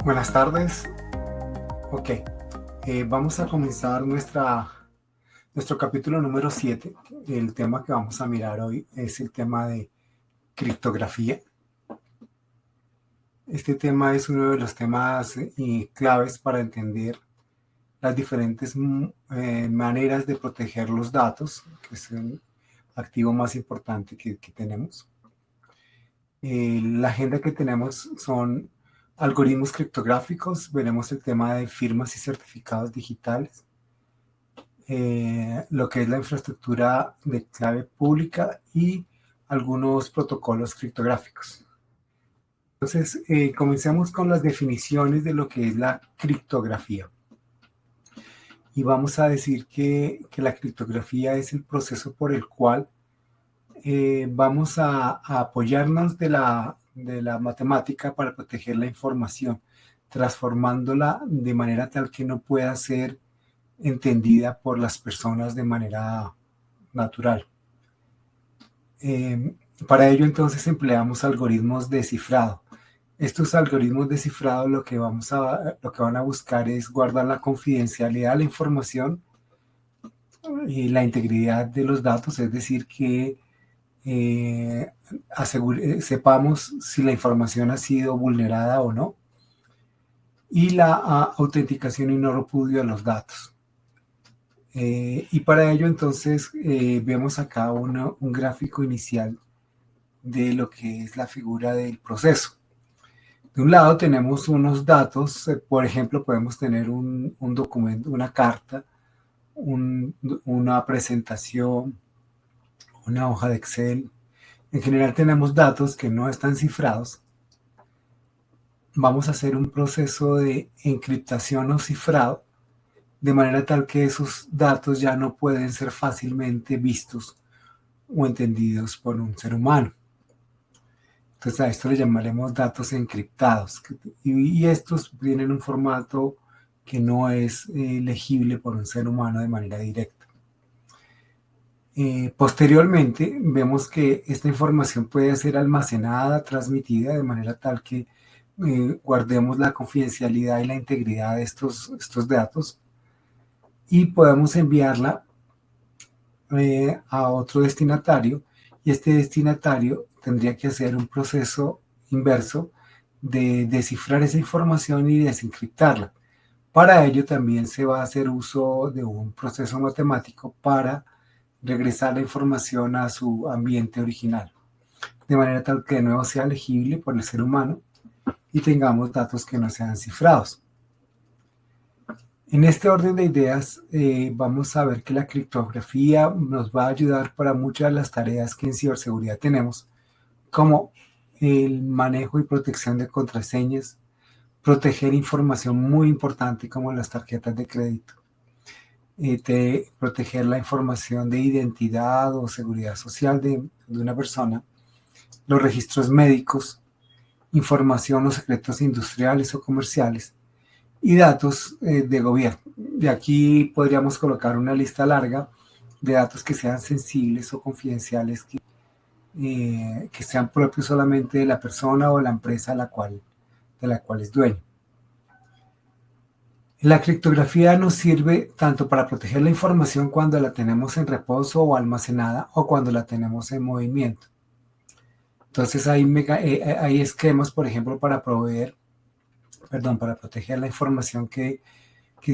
Buenas tardes. Ok, vamos a comenzar nuestro capítulo número 7. El tema que vamos a mirar hoy es el tema de criptografía. Este tema es uno de los temas claves para entender las diferentes maneras de proteger los datos, que es el activo más importante que tenemos. La agenda que tenemos son algoritmos criptográficos, veremos el tema de firmas y certificados digitales, lo que es la infraestructura de clave pública y algunos protocolos criptográficos. Entonces, comencemos con las definiciones de lo que es la criptografía. Y vamos a decir que la criptografía es el proceso por el cual vamos a apoyarnos de la matemática para proteger la información, transformándola de manera tal que no pueda ser entendida por las personas de manera natural. Para ello entonces empleamos algoritmos de cifrado. Estos algoritmos de cifrado lo que van a buscar es guardar la confidencialidad de la información y la integridad de los datos, es decir, que sepamos si la información ha sido vulnerada o no, y la autenticación y no repudio de los datos. Y para ello entonces vemos acá un gráfico inicial de lo que es la figura del proceso. De un lado tenemos unos datos, por ejemplo, podemos tener un documento, una carta, una presentación, una hoja de Excel. En general tenemos datos que no están cifrados. Vamos a hacer un proceso de encriptación o cifrado, de manera tal que esos datos ya no pueden ser fácilmente vistos o entendidos por un ser humano. Entonces a esto le llamaremos datos encriptados. Y estos tienen un formato que no es legible por un ser humano de manera directa. Posteriormente vemos que esta información puede ser almacenada, transmitida de manera tal que guardemos la confidencialidad y la integridad de estos datos y podemos enviarla a otro destinatario, y este destinatario tendría que hacer un proceso inverso de descifrar esa información y desencriptarla. Para ello también se va a hacer uso de un proceso matemático para regresar la información a su ambiente original, de manera tal que de nuevo sea legible por el ser humano y tengamos datos que no sean cifrados. En este orden de ideas, vamos a ver que la criptografía nos va a ayudar para muchas de las tareas que en ciberseguridad tenemos, como el manejo y protección de contraseñas, proteger información muy importante como las tarjetas de crédito, proteger la información de identidad o seguridad social de una persona, los registros médicos, información o secretos industriales o comerciales, y datos de gobierno. De aquí podríamos colocar una lista larga de datos que sean sensibles o confidenciales, que sean propios solamente de la persona o la empresa de la cual es dueño. La criptografía nos sirve tanto para proteger la información cuando la tenemos en reposo o almacenada, o cuando la tenemos en movimiento. Entonces hay esquemas, por ejemplo, para proteger la información que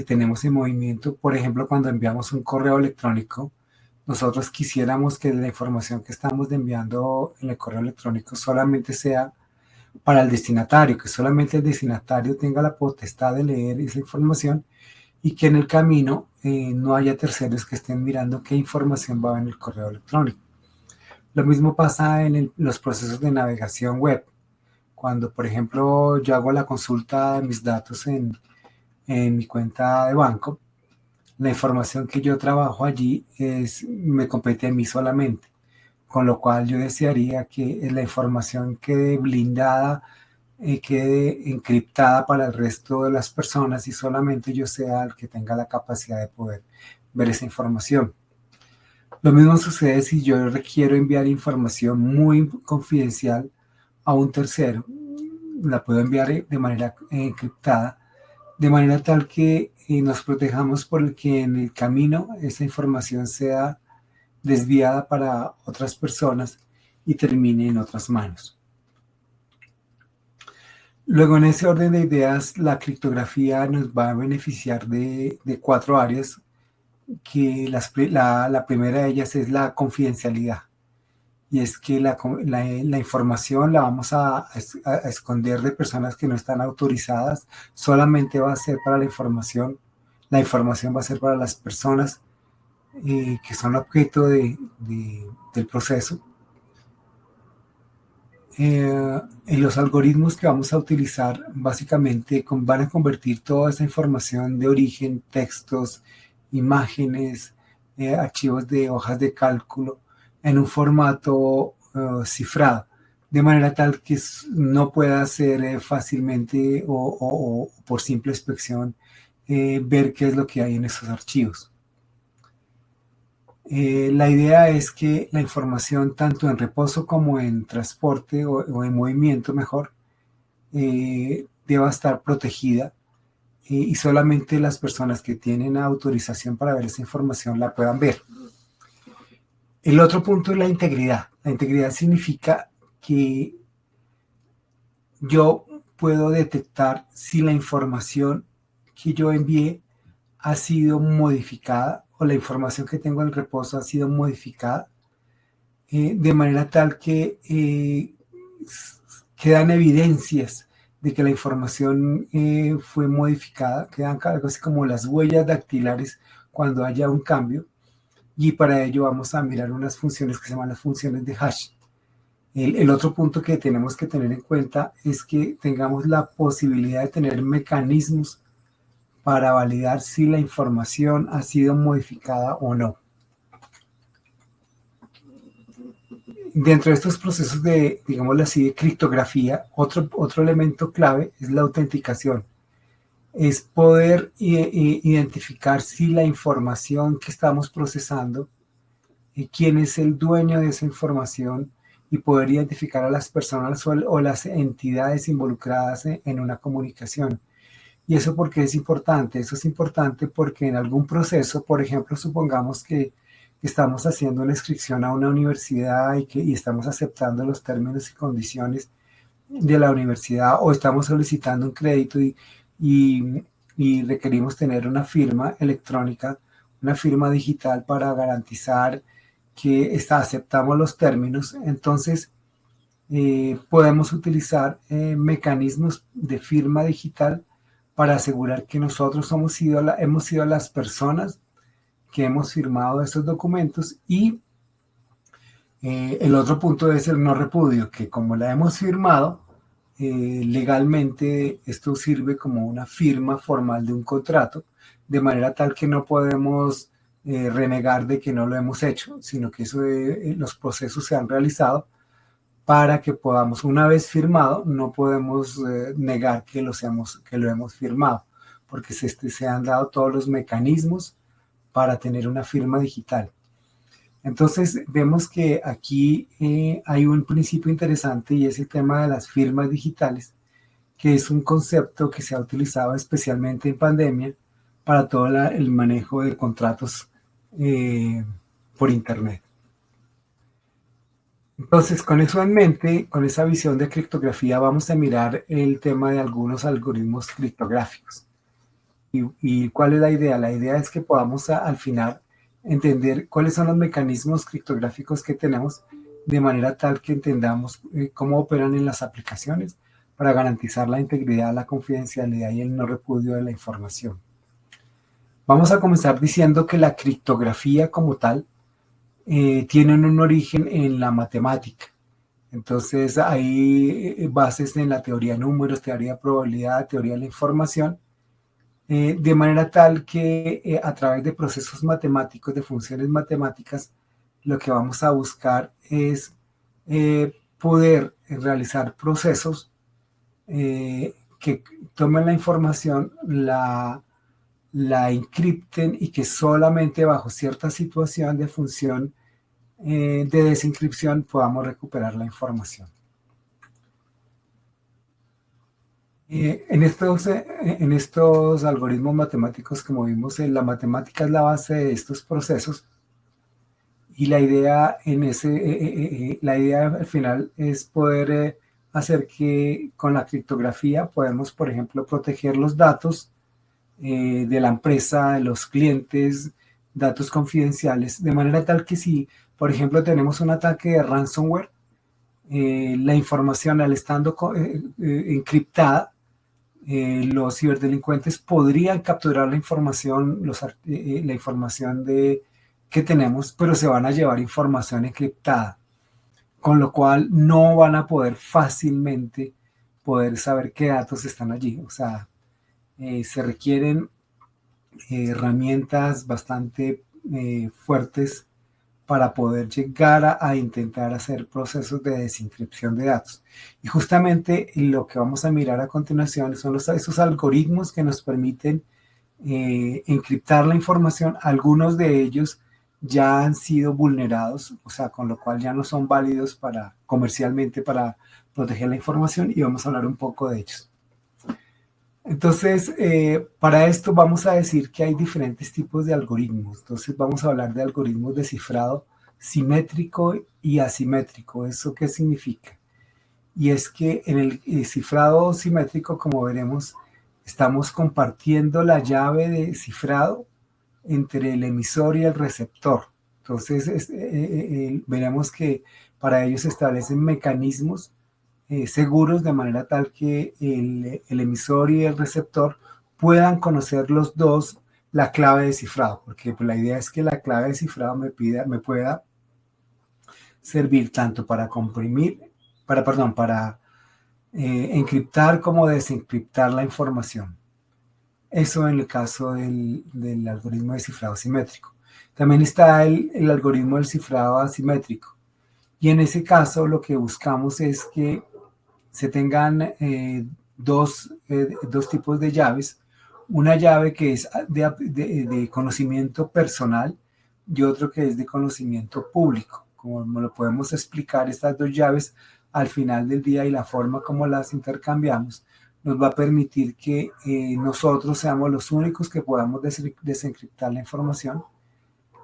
tenemos en movimiento. Por ejemplo, cuando enviamos un correo electrónico, nosotros quisiéramos que la información que estamos enviando en el correo electrónico solamente sea para el destinatario, que solamente el destinatario tenga la potestad de leer esa información, y que en el camino no haya terceros que estén mirando qué información va en el correo electrónico. Lo mismo pasa en los procesos de navegación web. Cuando, por ejemplo, yo hago la consulta de mis datos en mi cuenta de banco, la información que yo trabajo allí me compete a mí solamente, con lo cual yo desearía que la información quede blindada, quede encriptada para el resto de las personas, y solamente yo sea el que tenga la capacidad de poder ver esa información. Lo mismo sucede si yo requiero enviar información muy confidencial a un tercero. la puedo enviar de manera encriptada, de manera tal que nos protejamos porque en el camino esa información sea desviada para otras personas y termine en otras manos. Luego, en ese orden de ideas, la criptografía nos va a beneficiar de 4 áreas, que la primera de ellas es la confidencialidad. Y es que la información la vamos a esconder de personas que no están autorizadas. Solamente va a ser para la información va a ser para las personas que son objeto del proceso. Y los algoritmos que vamos a utilizar básicamente van a convertir toda esa información de origen, textos, imágenes, archivos de hojas de cálculo, en un formato cifrado, de manera tal que no pueda ser fácilmente o por simple inspección ver qué es lo que hay en esos archivos. La idea es que la información, tanto en reposo como en transporte o en movimiento mejor, deba estar protegida y solamente las personas que tienen autorización para ver esa información la puedan ver. El otro punto es la integridad. La integridad significa que yo puedo detectar si la información que yo envié ha sido modificada o la información que tengo en reposo ha sido modificada de manera tal que quedan evidencias de que la información fue modificada, quedan algo así como las huellas dactilares cuando haya un cambio, y para ello vamos a mirar unas funciones que se llaman las funciones de hash. El otro punto que tenemos que tener en cuenta es que tengamos la posibilidad de tener mecanismos para validar si la información ha sido modificada o no. Dentro de estos procesos de, digámoslo así, de criptografía, otro elemento clave es la autenticación. Es poder identificar si la información que estamos procesando, quién es el dueño de esa información, y poder identificar a las personas o las entidades involucradas en una comunicación. ¿Y eso por qué es importante? Eso es importante porque en algún proceso, por ejemplo, supongamos que estamos haciendo una inscripción a una universidad y estamos aceptando los términos y condiciones de la universidad, o estamos solicitando un crédito y requerimos tener una firma electrónica, una firma digital para garantizar que aceptamos los términos. Entonces podemos utilizar mecanismos de firma digital para asegurar que nosotros hemos sido las personas que hemos firmado estos documentos. Y el otro punto es el no repudio, que como la hemos firmado, legalmente esto sirve como una firma formal de un contrato, de manera tal que no podemos renegar de que no lo hemos hecho, sino que los procesos se han realizado para que podamos, una vez firmado, no podemos negar que lo hemos firmado, porque se han dado todos los mecanismos para tener una firma digital. Entonces vemos que aquí hay un principio interesante, y es el tema de las firmas digitales, que es un concepto que se ha utilizado especialmente en pandemia para todo el manejo de contratos por Internet. Entonces, con eso en mente, con esa visión de criptografía, vamos a mirar el tema de algunos algoritmos criptográficos. ¿Y cuál es la idea? La idea es que podamos al final entender cuáles son los mecanismos criptográficos que tenemos, de manera tal que entendamos cómo operan en las aplicaciones para garantizar la integridad, la confidencialidad y el no repudio de la información. Vamos a comenzar diciendo que la criptografía como tal tienen un origen en la matemática. Entonces hay bases en la teoría de números, teoría de probabilidad, teoría de la información, de manera tal que a través de procesos matemáticos, de funciones matemáticas, lo que vamos a buscar es poder realizar procesos que tomen la información, la encripten, y que solamente bajo cierta situación de función de desencripción podamos recuperar la información. En estos algoritmos matemáticos, como vimos, la matemática es la base de estos procesos y la idea la idea al final es poder hacer que con la criptografía podemos, por ejemplo, proteger los datos de la empresa, de los clientes, datos confidenciales, de manera tal que si, por ejemplo, tenemos un ataque de ransomware, la información al estando encriptada, los ciberdelincuentes podrían capturar la información, la información que tenemos, pero se van a llevar información encriptada, con lo cual no van a poder fácilmente poder saber qué datos están allí. O sea, se requieren herramientas bastante fuertes para poder llegar a intentar hacer procesos de desencripción de datos. Y justamente lo que vamos a mirar a continuación son esos algoritmos que nos permiten encriptar la información. Algunos de ellos ya han sido vulnerados, o sea, con lo cual ya no son válidos comercialmente para proteger la información, y vamos a hablar un poco de ellos. Entonces, para esto vamos a decir que hay diferentes tipos de algoritmos. Entonces, vamos a hablar de algoritmos de cifrado simétrico y asimétrico. ¿Eso qué significa? Y es que en el cifrado simétrico, como veremos, estamos compartiendo la llave de cifrado entre el emisor y el receptor. Entonces, veremos que para ello se establecen mecanismos seguros, de manera tal que el emisor y el receptor puedan conocer los dos la clave de cifrado, porque pues, la idea es que la clave de cifrado me pueda servir tanto para para encriptar como desencriptar la información. Eso en el caso del algoritmo de cifrado simétrico. También está el algoritmo del cifrado asimétrico. Y en ese caso lo que buscamos es que se tengan dos tipos de llaves. Una llave que es de conocimiento personal y otro que es de conocimiento público. Como lo podemos explicar, estas dos llaves al final del día y la forma como las intercambiamos nos va a permitir que nosotros seamos los únicos que podamos desencriptar la información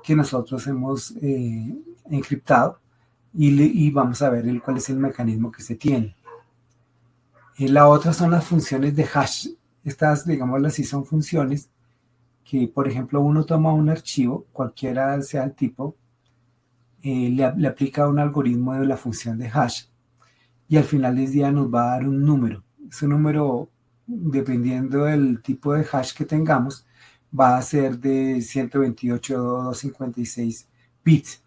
que nosotros hemos encriptado, y vamos a ver cuál es el mecanismo que se tiene. La otra son las funciones de hash. Estas, digámoslo así, son funciones que, por ejemplo, uno toma un archivo, cualquiera sea el tipo, le aplica un algoritmo de la función de hash y al final del día nos va a dar un número. Ese número, dependiendo del tipo de hash que tengamos, va a ser de 128.256 bits.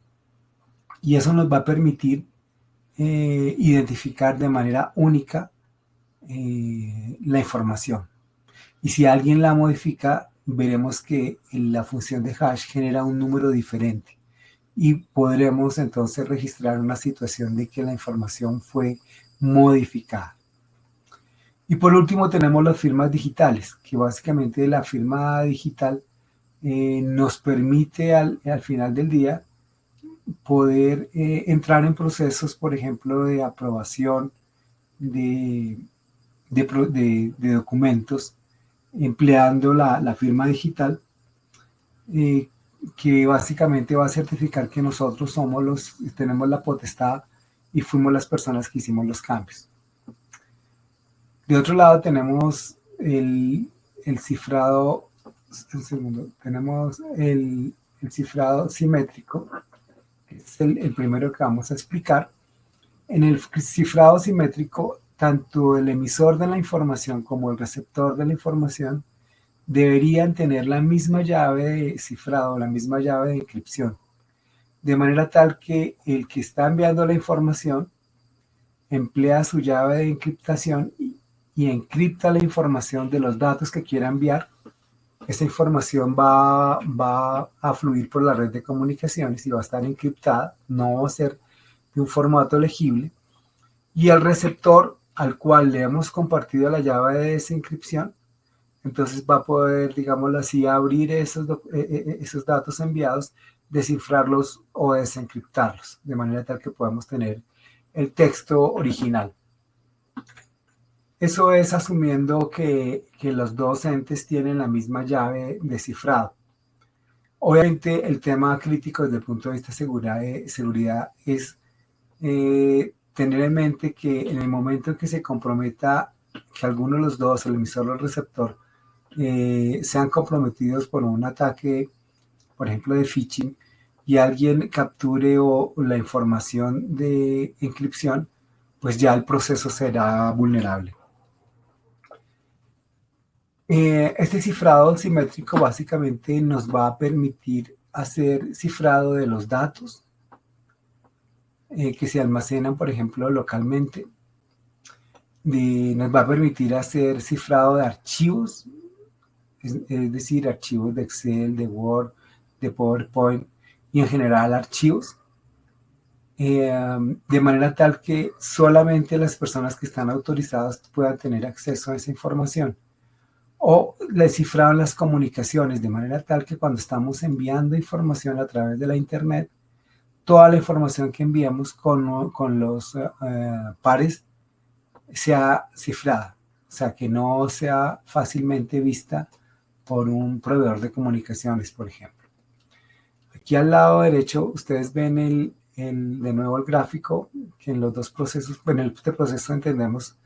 Y eso nos va a permitir identificar de manera única la información. Y si alguien la modifica, veremos que la función de hash genera un número diferente y podremos entonces registrar una situación de que la información fue modificada. Y por último tenemos las firmas digitales, que básicamente la firma digital nos permite al final del día poder entrar en procesos, por ejemplo, de aprobación de documentos empleando la firma digital, que básicamente va a certificar que nosotros tenemos la potestad y fuimos las personas que hicimos los cambios. De otro lado tenemos el cifrado, un segundo, tenemos el cifrado simétrico, que es el primero que vamos a explicar. En el cifrado simétrico, tanto el emisor de la información como el receptor de la información deberían tener la misma llave de cifrado, la misma llave de encripción, de manera tal que el que está enviando la información emplea su llave de encriptación y encripta la información de los datos que quiera enviar. Esa información va a fluir por la red de comunicaciones y va a estar encriptada, no va a ser de un formato legible, y el receptor al cual le hemos compartido la llave de desencripción, entonces va a poder, digámoslo así, abrir esos datos enviados, descifrarlos o desencriptarlos, de manera tal que podamos tener el texto original. Eso es asumiendo que los dos entes tienen la misma llave de cifrado. Obviamente el tema crítico desde el punto de vista de seguridad es tener en mente que en el momento en que se comprometa que alguno de los dos, el emisor o el receptor, sean comprometidos por un ataque, por ejemplo, de phishing, y alguien capture la información de encripción, pues ya el proceso será vulnerable. Este cifrado simétrico básicamente nos va a permitir hacer cifrado de los datos que se almacenan, por ejemplo, localmente. Nos va a permitir hacer cifrado de archivos, es decir, archivos de Excel, de Word, de PowerPoint y en general archivos, de manera tal que solamente las personas que están autorizadas puedan tener acceso a esa información. O descifrar las comunicaciones de manera tal que cuando estamos enviando información a través de la internet, toda la información que enviamos con los pares sea cifrada, o sea, que no sea fácilmente vista por un proveedor de comunicaciones, por ejemplo. Aquí al lado derecho ustedes ven de nuevo el gráfico, que en los dos procesos, bueno, en este proceso entendemos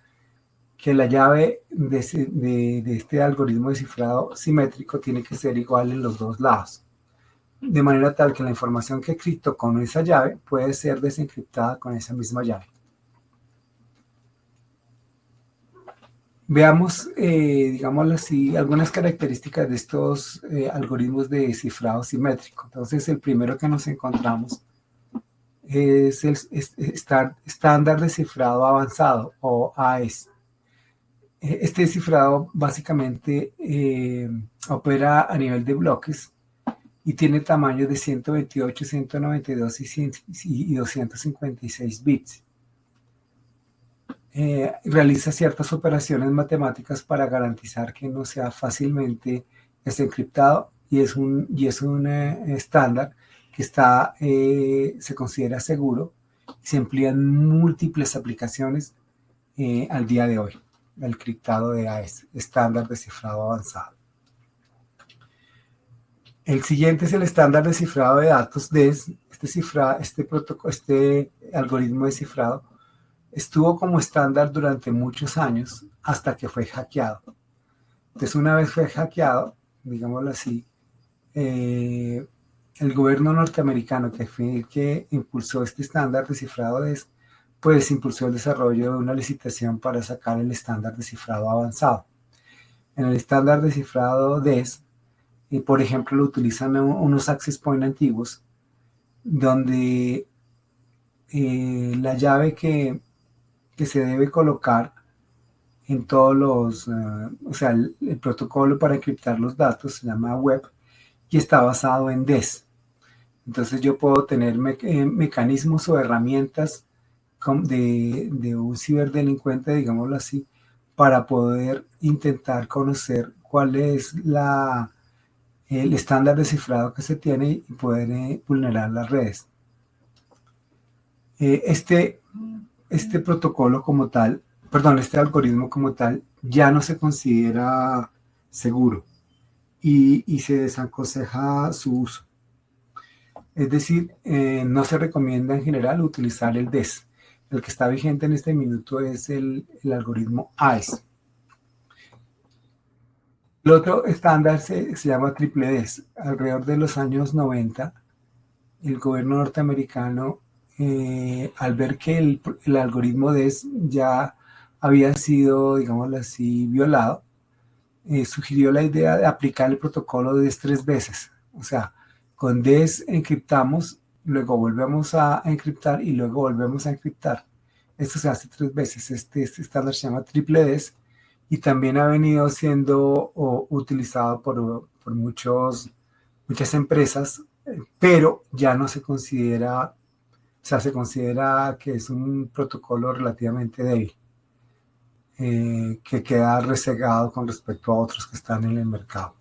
que la llave de este algoritmo de cifrado simétrico tiene que ser igual en los dos lados, de manera tal que la información que cripto con esa llave puede ser desencriptada con esa misma llave. Veamos, digámoslo así, algunas características de estos algoritmos de cifrado simétrico. Entonces, el primero que nos encontramos es el estándar de cifrado avanzado, o AES. Este cifrado básicamente opera a nivel de bloques y tiene tamaños de 128, 192 y 256 bits. Realiza ciertas operaciones matemáticas para garantizar que no sea fácilmente desencriptado y es un estándar que se considera seguro y se emplea en múltiples aplicaciones al día de hoy. El criptado de AES, estándar de cifrado avanzado. El siguiente es el estándar de cifrado de datos DES. Este algoritmo de cifrado estuvo como estándar durante muchos años hasta que fue hackeado. Entonces, una vez fue hackeado, digámoslo así, el gobierno norteamericano, que fue el que impulsó este estándar de cifrado DES, pues impulsó el desarrollo de una licitación para sacar el estándar de cifrado avanzado. En el estándar de cifrado DES, por ejemplo, lo utilizan unos access point antiguos, donde la llave que se debe colocar en todos los, o sea, el protocolo para encriptar los datos se llama web y está basado en DES. Entonces yo puedo tener mecanismos o herramientas de un ciberdelincuente, digámoslo así, para poder intentar conocer cuál es el estándar de cifrado que se tiene y poder vulnerar las redes. Este protocolo como tal, perdón, este algoritmo como tal, ya no se considera seguro y se desaconseja su uso. Es decir, no se recomienda en general utilizar el DES. El que está vigente en este minuto es el algoritmo AES. El otro estándar se llama triple DES. Alrededor de los años 90, el gobierno norteamericano, al ver que el algoritmo DES ya había sido, digámoslo así, violado, sugirió la idea de aplicar el protocolo DES 3 veces. O sea, con DES encriptamos, luego volvemos a encriptar y luego volvemos a encriptar. Esto se hace 3 veces. Este estándar se llama triple DES y también ha venido siendo utilizado por muchas empresas, pero ya no se considera, o sea, se considera que es un protocolo relativamente débil, que queda rezagado con respecto a otros que están en el mercado.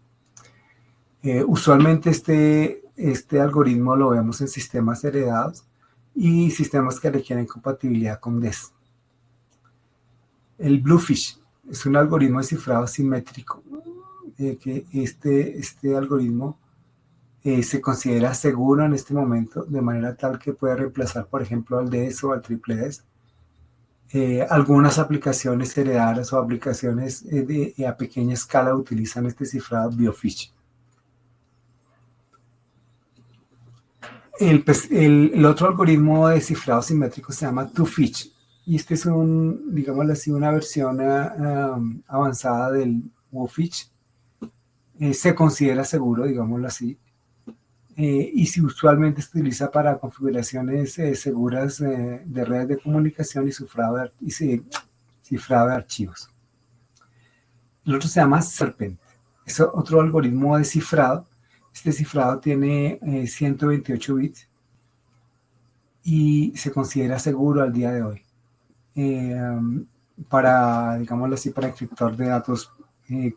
Usualmente este algoritmo lo vemos en sistemas heredados y sistemas que requieren compatibilidad con DES. El Bluefish. Es un algoritmo de cifrado simétrico, que este algoritmo se considera seguro en este momento, de manera tal que puede reemplazar, por ejemplo, al DS o al triple DS. Algunas aplicaciones heredadas o aplicaciones a pequeña escala utilizan este cifrado BioFish. El otro algoritmo de cifrado simétrico se llama TwoFish, y este es digámoslo así, una versión avanzada del WoFish. Se considera seguro, digámoslo así, y si usualmente se utiliza para configuraciones seguras de redes de comunicación y cifrado de archivos. El otro se llama Serpent. Es otro algoritmo de cifrado. Este cifrado tiene 128 bits y se considera seguro al día de hoy. Para, digámoslo así, para encriptor de datos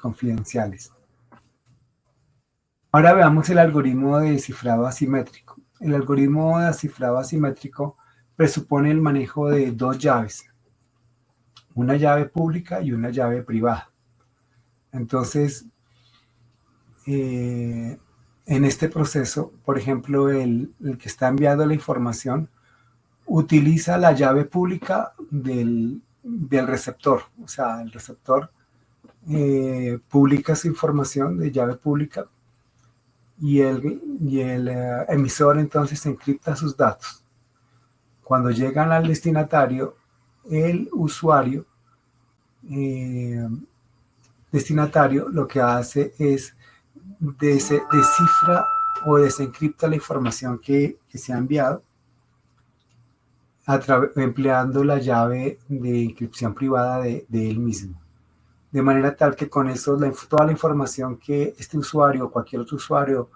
confidenciales. Ahora veamos el algoritmo de cifrado asimétrico. El algoritmo de cifrado asimétrico presupone el manejo de dos llaves, una llave pública y una llave privada. Entonces, en este proceso, por ejemplo, el que está enviando la información utiliza la llave pública del receptor. O sea, el receptor publica su información de llave pública y el emisor entonces encripta sus datos. Cuando llegan al destinatario, el usuario destinatario lo que hace es descifra o desencripta la información que se ha enviado empleando la llave de inscripción privada de él mismo. De manera tal que con eso toda la información que este usuario o cualquier otro usuario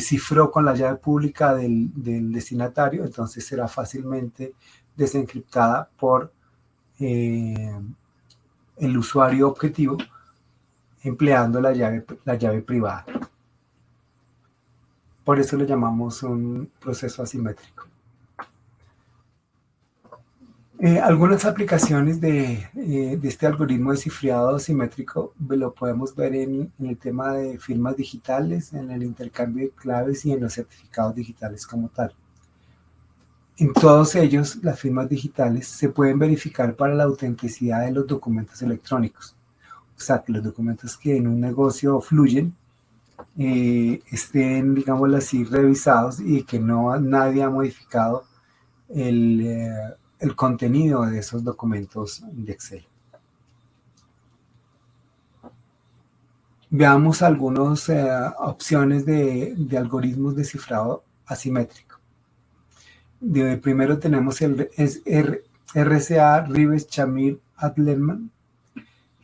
cifró con la llave pública del destinatario, entonces será fácilmente desencriptada por el usuario objetivo empleando la llave privada. Por eso le llamamos un proceso asimétrico. Algunas aplicaciones de este algoritmo de cifrado asimétrico lo podemos ver en el tema de firmas digitales, en el intercambio de claves y en los certificados digitales como tal. En todos ellos, las firmas digitales se pueden verificar para la autenticidad de los documentos electrónicos. O sea, que los documentos que en un negocio fluyen estén, digámoslo así, revisados y que nadie ha modificado el contenido de esos documentos de Excel. Veamos algunas opciones de algoritmos de cifrado asimétrico. Primero tenemos el RSA Rivest-Shamir-Adleman.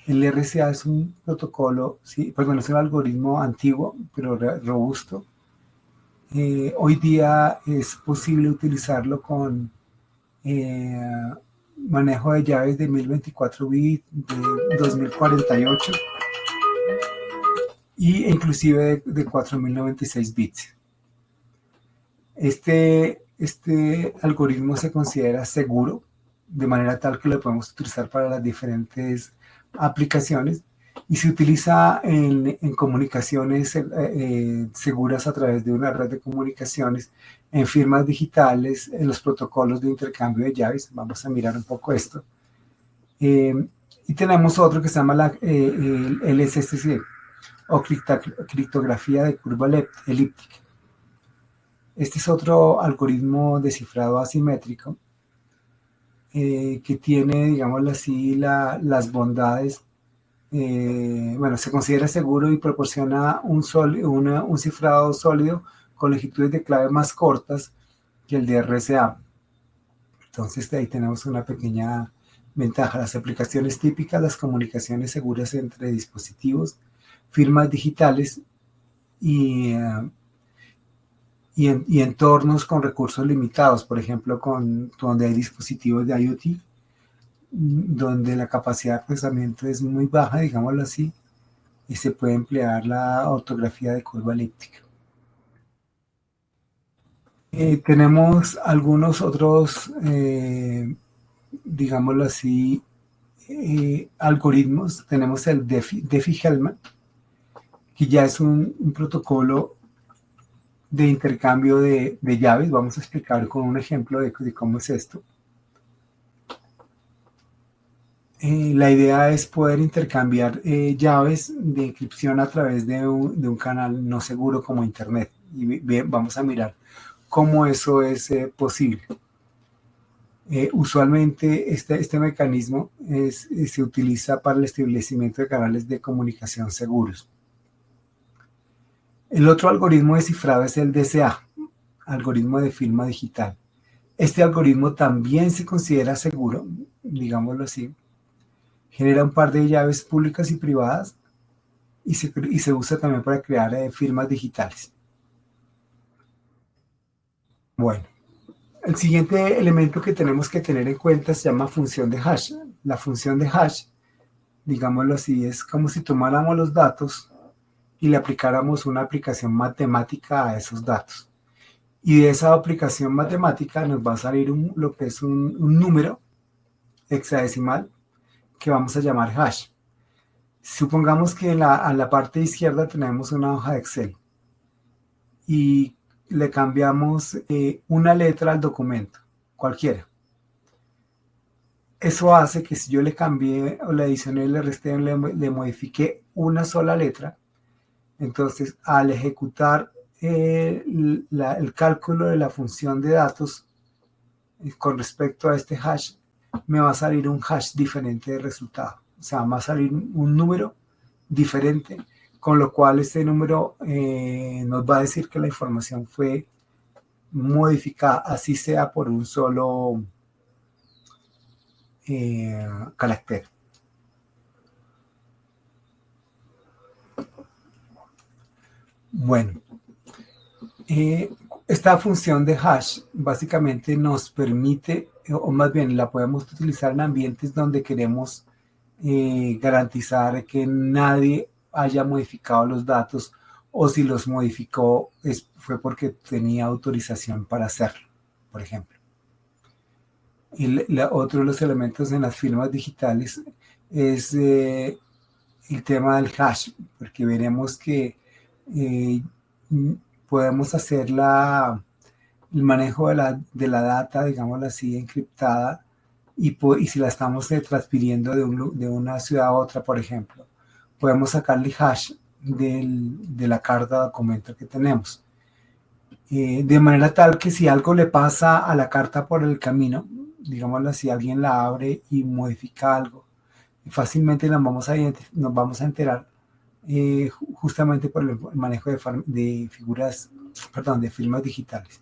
El RSA es un protocolo, es un algoritmo antiguo, pero robusto. Hoy día es posible utilizarlo con manejo de llaves de 1024 bits, de 2048 y inclusive de 4096 bits. Este algoritmo se considera seguro, de manera tal que lo podemos utilizar para las diferentes aplicaciones y se utiliza en comunicaciones seguras a través de una red de comunicaciones, en firmas digitales, en los protocolos de intercambio de llaves. Vamos a mirar un poco esto. Y tenemos otro que se llama el LSCC, o criptografía de curva elíptica. Este es otro algoritmo de cifrado asimétrico que tiene, digámoslo así, las bondades. Se considera seguro y proporciona un cifrado sólido con longitudes de clave más cortas que el de RSA. Entonces, de ahí tenemos una pequeña ventaja. Las aplicaciones típicas, las comunicaciones seguras entre dispositivos, firmas digitales y entornos con recursos limitados, por ejemplo, donde hay dispositivos de IoT, donde la capacidad de procesamiento es muy baja, digámoslo así, y se puede emplear la ortografía de curva elíptica. Tenemos algunos otros, digámoslo así, algoritmos, tenemos el Diffie-Hellman, que ya es un protocolo de intercambio de llaves. Vamos a explicar con un ejemplo de cómo es esto. La idea es poder intercambiar llaves de encripción a través de un canal no seguro como Internet. Y bien, vamos a mirar cómo eso es posible. Usualmente este mecanismo se utiliza para el establecimiento de canales de comunicación seguros. El otro algoritmo de cifrado es el DCA, algoritmo de firma digital. Este algoritmo también se considera seguro, digámoslo así. Genera un par de llaves públicas y privadas y se usa también para crear firmas digitales. Bueno, el siguiente elemento que tenemos que tener en cuenta se llama función de hash. La función de hash, digámoslo así, es como si tomáramos los datos y le aplicáramos una aplicación matemática a esos datos. Y de esa aplicación matemática nos va a salir lo que es un número hexadecimal que vamos a llamar hash. Supongamos que a la parte izquierda tenemos una hoja de Excel y le cambiamos una letra al documento, cualquiera. Eso hace que si yo le cambié o le adicioné, le resté, le modifiqué una sola letra, entonces al ejecutar el cálculo de la función de datos con respecto a este hash, me va a salir un hash diferente de resultado. O sea, va a salir un número diferente, con lo cual este número nos va a decir que la información fue modificada, así sea por un solo carácter. Bueno, esta función de hash básicamente nos permite, o más bien la podemos utilizar en ambientes donde queremos garantizar que nadie haya modificado los datos, o si los modificó fue porque tenía autorización para hacerlo, por ejemplo. Y otro de los elementos en las firmas digitales es el tema del hash, porque veremos que podemos hacer el manejo de la data, digámoslo así, encriptada, y si la estamos transfiriendo de una ciudad a otra, por ejemplo, podemos sacarle hash de la carta de documento que tenemos. De manera tal que si algo le pasa a la carta por el camino, digámoslo así, alguien la abre y modifica algo, fácilmente nos vamos a enterar justamente por el manejo de figuras, perdón, de firmas digitales.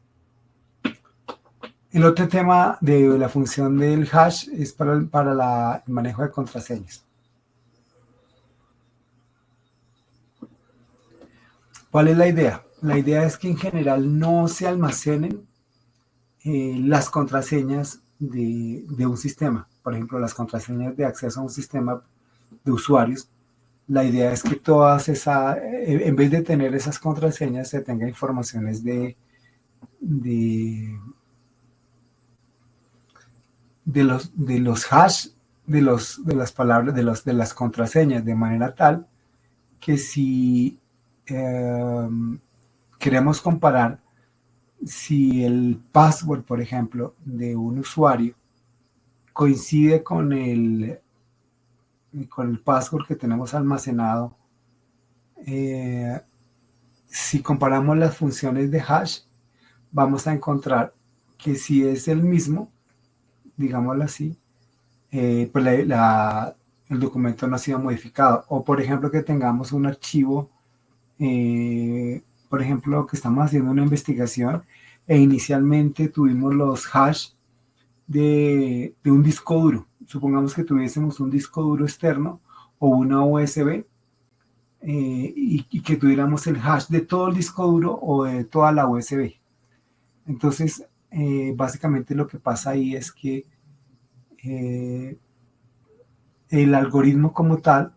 El otro tema de la función del hash es para el manejo de contraseñas. ¿Cuál es la idea? La idea es que en general no se almacenen las contraseñas de un sistema. Por ejemplo, las contraseñas de acceso a un sistema de usuarios. La idea es que todas en vez de tener esas contraseñas, se tenga informaciones de los hash de las palabras, de las contraseñas, de manera tal que si queremos comparar si el password, por ejemplo, de un usuario coincide con el password que tenemos almacenado, si comparamos las funciones de hash, vamos a encontrar que si es el mismo, digámoslo así, pues el documento no ha sido modificado. O por ejemplo que tengamos un archivo, por ejemplo que estamos haciendo una investigación e inicialmente tuvimos los hash de un disco duro. Supongamos que tuviésemos un disco duro externo o una USB y que tuviéramos el hash de todo el disco duro o de toda la USB. Entonces, básicamente lo que pasa ahí es que el algoritmo como tal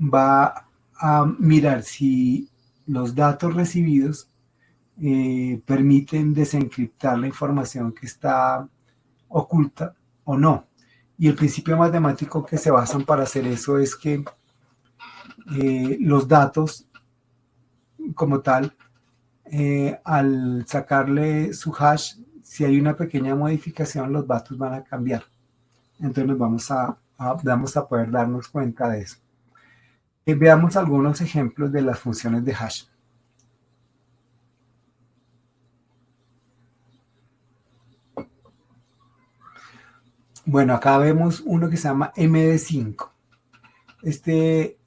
va a mirar si los datos recibidos permiten desencriptar la información que está oculta o no. Y el principio matemático que se basan para hacer eso es que los datos como tal, al sacarle su hash, si hay una pequeña modificación, los datos van a cambiar. Entonces nos vamos a poder darnos cuenta de eso. Veamos algunos ejemplos de las funciones de hash. Bueno, acá vemos uno que se llama MD5. Este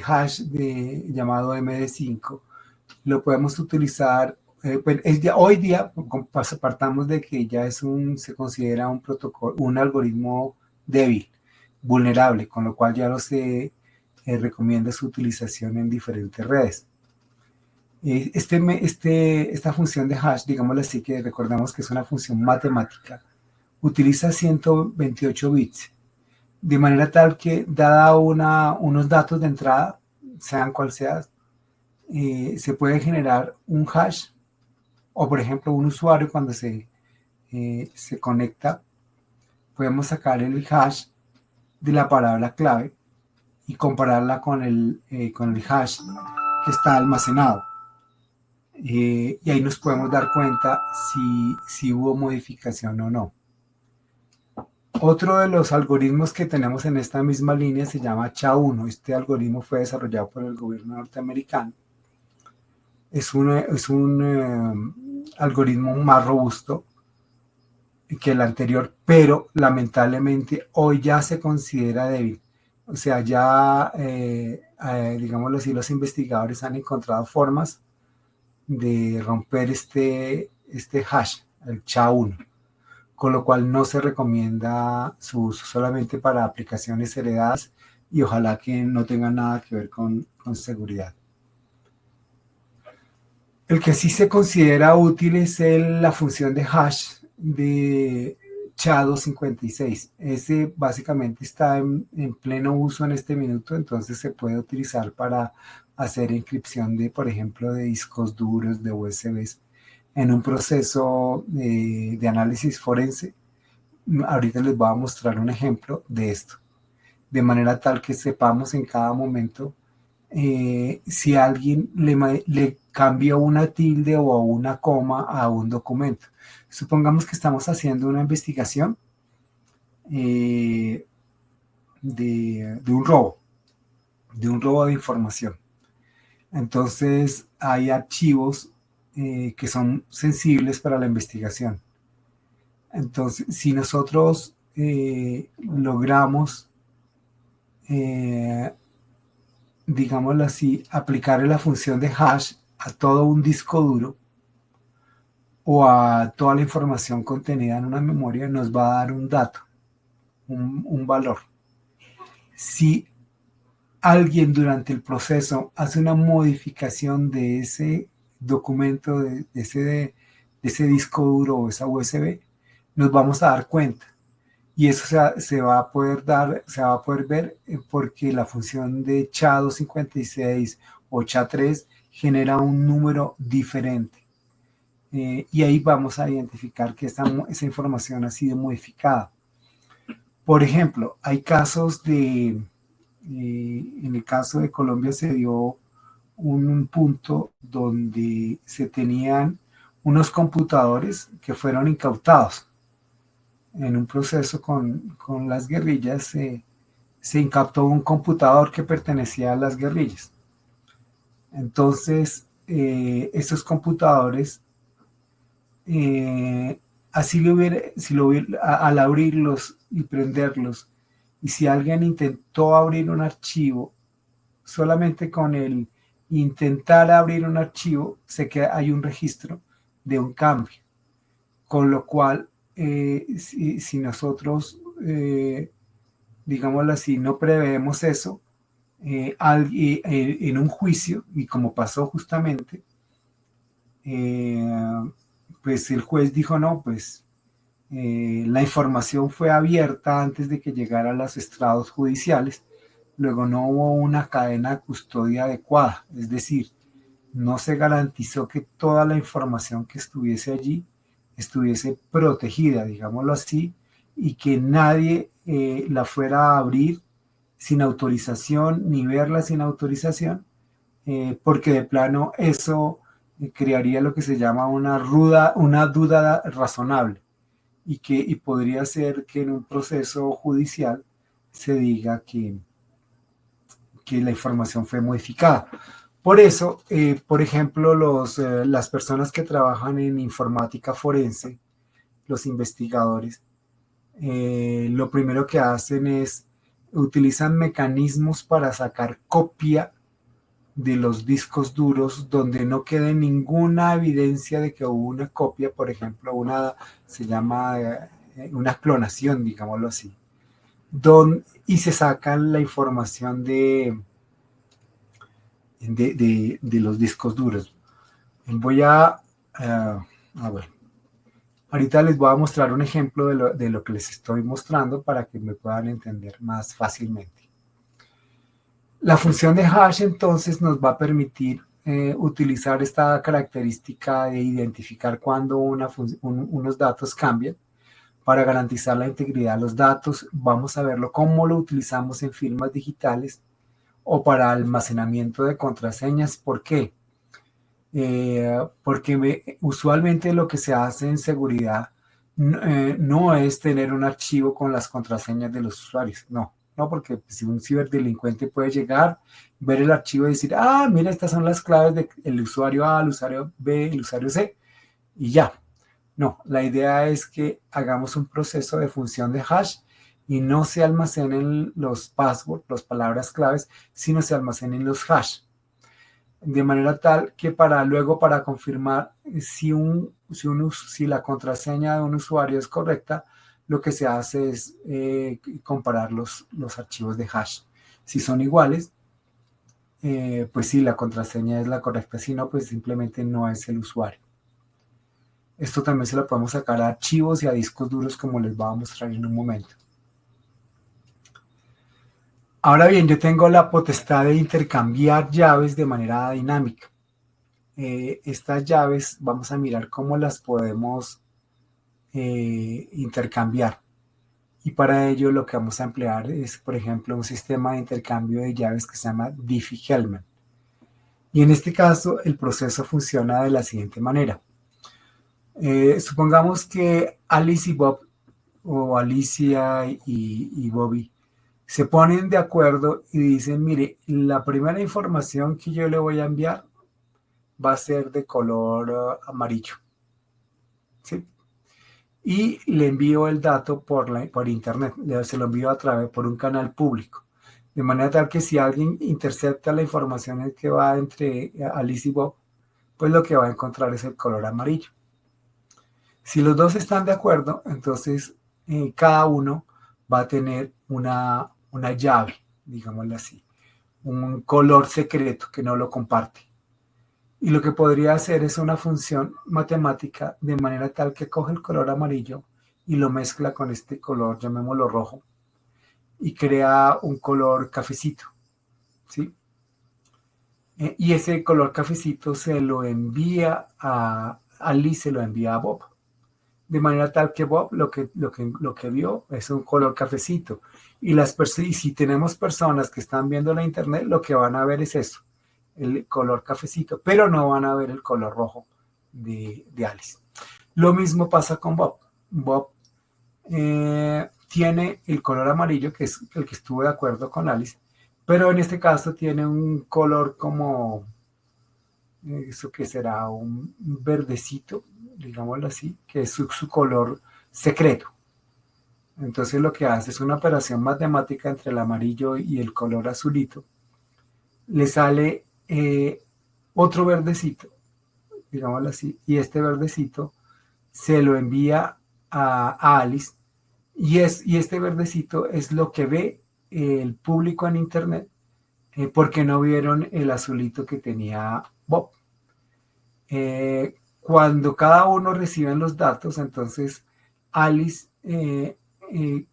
hash llamado MD5 lo podemos utilizar, pues hoy día partamos de que ya se considera un protocolo, un algoritmo débil, vulnerable, con lo cual ya no se recomienda su utilización en diferentes redes. Esta función de hash, digámoslo así, que recordamos que es una función matemática, utiliza 128 bits, de manera tal que dada unos datos de entrada, sean cual sea, se puede generar un hash, o por ejemplo un usuario cuando se conecta, podemos sacar el hash de la palabra clave y compararla con el hash que está almacenado. Y ahí nos podemos dar cuenta si hubo modificación o no. Otro de los algoritmos que tenemos en esta misma línea se llama SHA-1. Este algoritmo fue desarrollado por el gobierno norteamericano. Es un algoritmo más robusto que el anterior, pero lamentablemente hoy ya se considera débil. O sea, ya, digámoslo así, los investigadores han encontrado formas de romper este hash, el SHA-1, con lo cual no se recomienda su uso solamente para aplicaciones heredadas y ojalá que no tenga nada que ver con seguridad. El que sí se considera útil es la función de hash de SHA-256. Ese básicamente está en pleno uso en este minuto, entonces se puede utilizar para hacer encripción de, por ejemplo, de discos duros, de USBs, en un proceso de análisis forense. Ahorita les voy a mostrar un ejemplo de esto, de manera tal que sepamos en cada momento si alguien le cambia una tilde o una coma a un documento. Supongamos que estamos haciendo una investigación de un robo de información. Entonces hay archivos que son sensibles para la investigación. Entonces, si nosotros logramos, digámoslo así, aplicar la función de hash a todo un disco duro o a toda la información contenida en una memoria, nos va a dar un dato, un valor. Si alguien durante el proceso hace una modificación de ese documento, de ese disco duro o esa USB, nos vamos a dar cuenta. Y eso se va a poder ver porque la función de SHA-256 o SHA-3 genera un número diferente. Y ahí vamos a identificar que esa información ha sido modificada. Por ejemplo, hay casos en el caso de Colombia se dio un punto donde se tenían unos computadores que fueron incautados. En un proceso con las guerrillas se incautó un computador que pertenecía a las guerrillas. Entonces, esos computadores, al abrirlos y prenderlos, y si alguien intentó abrir un archivo, solamente con el intentar abrir un archivo, hay un registro de un cambio, con lo cual si nosotros, digámoslo así, no preveemos eso, en un juicio, y como pasó justamente, pues el juez dijo, no, pues la información fue abierta antes de que llegara a los estrados judiciales, luego no hubo una cadena de custodia adecuada, es decir, no se garantizó que toda la información que estuviese allí estuviese protegida, digámoslo así, y que nadie la fuera a abrir sin autorización ni verla sin autorización, porque de plano eso crearía lo que se llama una duda razonable y podría ser que en un proceso judicial se diga que la información fue modificada. Por eso, por ejemplo, las personas que trabajan en informática forense, los investigadores, lo primero que hacen es utilizan mecanismos para sacar copia de los discos duros donde no quede ninguna evidencia de que hubo una copia, por ejemplo, se llama una clonación, digámoslo así, y se sacan la información de los discos duros. Voy bueno, ahorita les voy a mostrar un ejemplo de lo que les estoy mostrando para que me puedan entender más fácilmente. La función de hash entonces nos va a permitir utilizar esta característica de identificar cuando unos datos cambian para garantizar la integridad de los datos. Vamos a verlo cómo lo utilizamos en firmas digitales o para almacenamiento de contraseñas. ¿Por qué? Porque usualmente lo que se hace en seguridad no es tener un archivo con las contraseñas de los usuarios, no, porque si un ciberdelincuente puede llegar, ver el archivo y decir, mira, estas son las claves del usuario A, el usuario B, el usuario C, y ya. No, la idea es que hagamos un proceso de función de hash y no se almacenen los passwords, las palabras claves, sino se almacenen los hash. De manera tal que luego para confirmar si la contraseña de un usuario es correcta, lo que se hace es comparar los archivos de hash. Si son iguales, pues sí, la contraseña es la correcta, si no, pues simplemente no es el usuario. Esto también se lo podemos sacar a archivos y a discos duros, como les voy a mostrar en un momento. Ahora bien, yo tengo la potestad de intercambiar llaves de manera dinámica. Estas llaves vamos a mirar cómo las podemos intercambiar. Y para ello lo que vamos a emplear es, por ejemplo, un sistema de intercambio de llaves que se llama Diffie-Hellman. Y en este caso el proceso funciona de la siguiente manera. Supongamos que Alice y Bob, o Alicia y Bobby, se ponen de acuerdo y dicen, mire, la primera información que yo le voy a enviar va a ser de color amarillo. ¿Sí? Y le envío el dato por internet, se lo envío por un canal público. De manera tal que si alguien intercepta la información que va entre Alice y Bob, pues lo que va a encontrar es el color amarillo. Si los dos están de acuerdo, entonces cada uno va a tener una llave, digámoslo así, un color secreto que no lo comparte. Y lo que podría hacer es una función matemática de manera tal que coge el color amarillo y lo mezcla con este color, llamémoslo rojo, y crea un color cafecito, ¿sí? Y ese color cafecito se lo envía a Alice, se lo envía a Bob. De manera tal que Bob lo que vio es un color cafecito. Y si tenemos personas que están viendo la internet, lo que van a ver es eso, el color cafecito, pero no van a ver el color rojo de Alice. Lo mismo pasa con Bob. Bob tiene el color amarillo, que es el que estuvo de acuerdo con Alice, pero en este caso tiene un color como, eso que será un verdecito, digámoslo así, que es su color secreto. Entonces lo que hace es una operación matemática entre el amarillo y el color azulito. Le sale otro verdecito, digámoslo así, y este verdecito se lo envía a Alice, y este verdecito es lo que ve el público en internet, porque no vieron el azulito que tenía Bob. Cuando cada uno recibe los datos, entonces Alice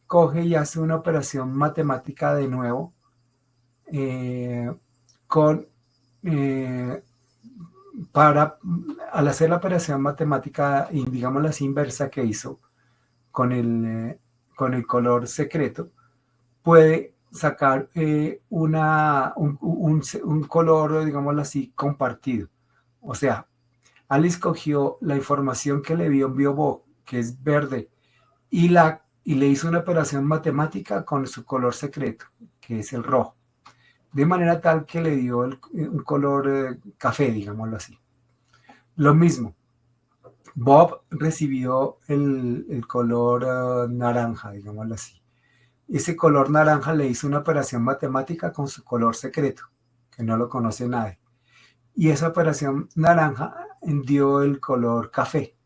coge y hace una operación matemática de nuevo al hacer la operación matemática, digamos la inversa que hizo con con el color secreto, puede sacar un color, digámoslo así, compartido. O sea, Alice cogió la información que le envió Bob, que es verde, y le hizo una operación matemática con su color secreto, que es el rojo. De manera tal que le dio un color café, digámoslo así. Lo mismo, Bob recibió el color naranja, digámoslo así. Ese color naranja le hizo una operación matemática con su color secreto, que no lo conoce nadie. Y esa operación naranja dio el color café.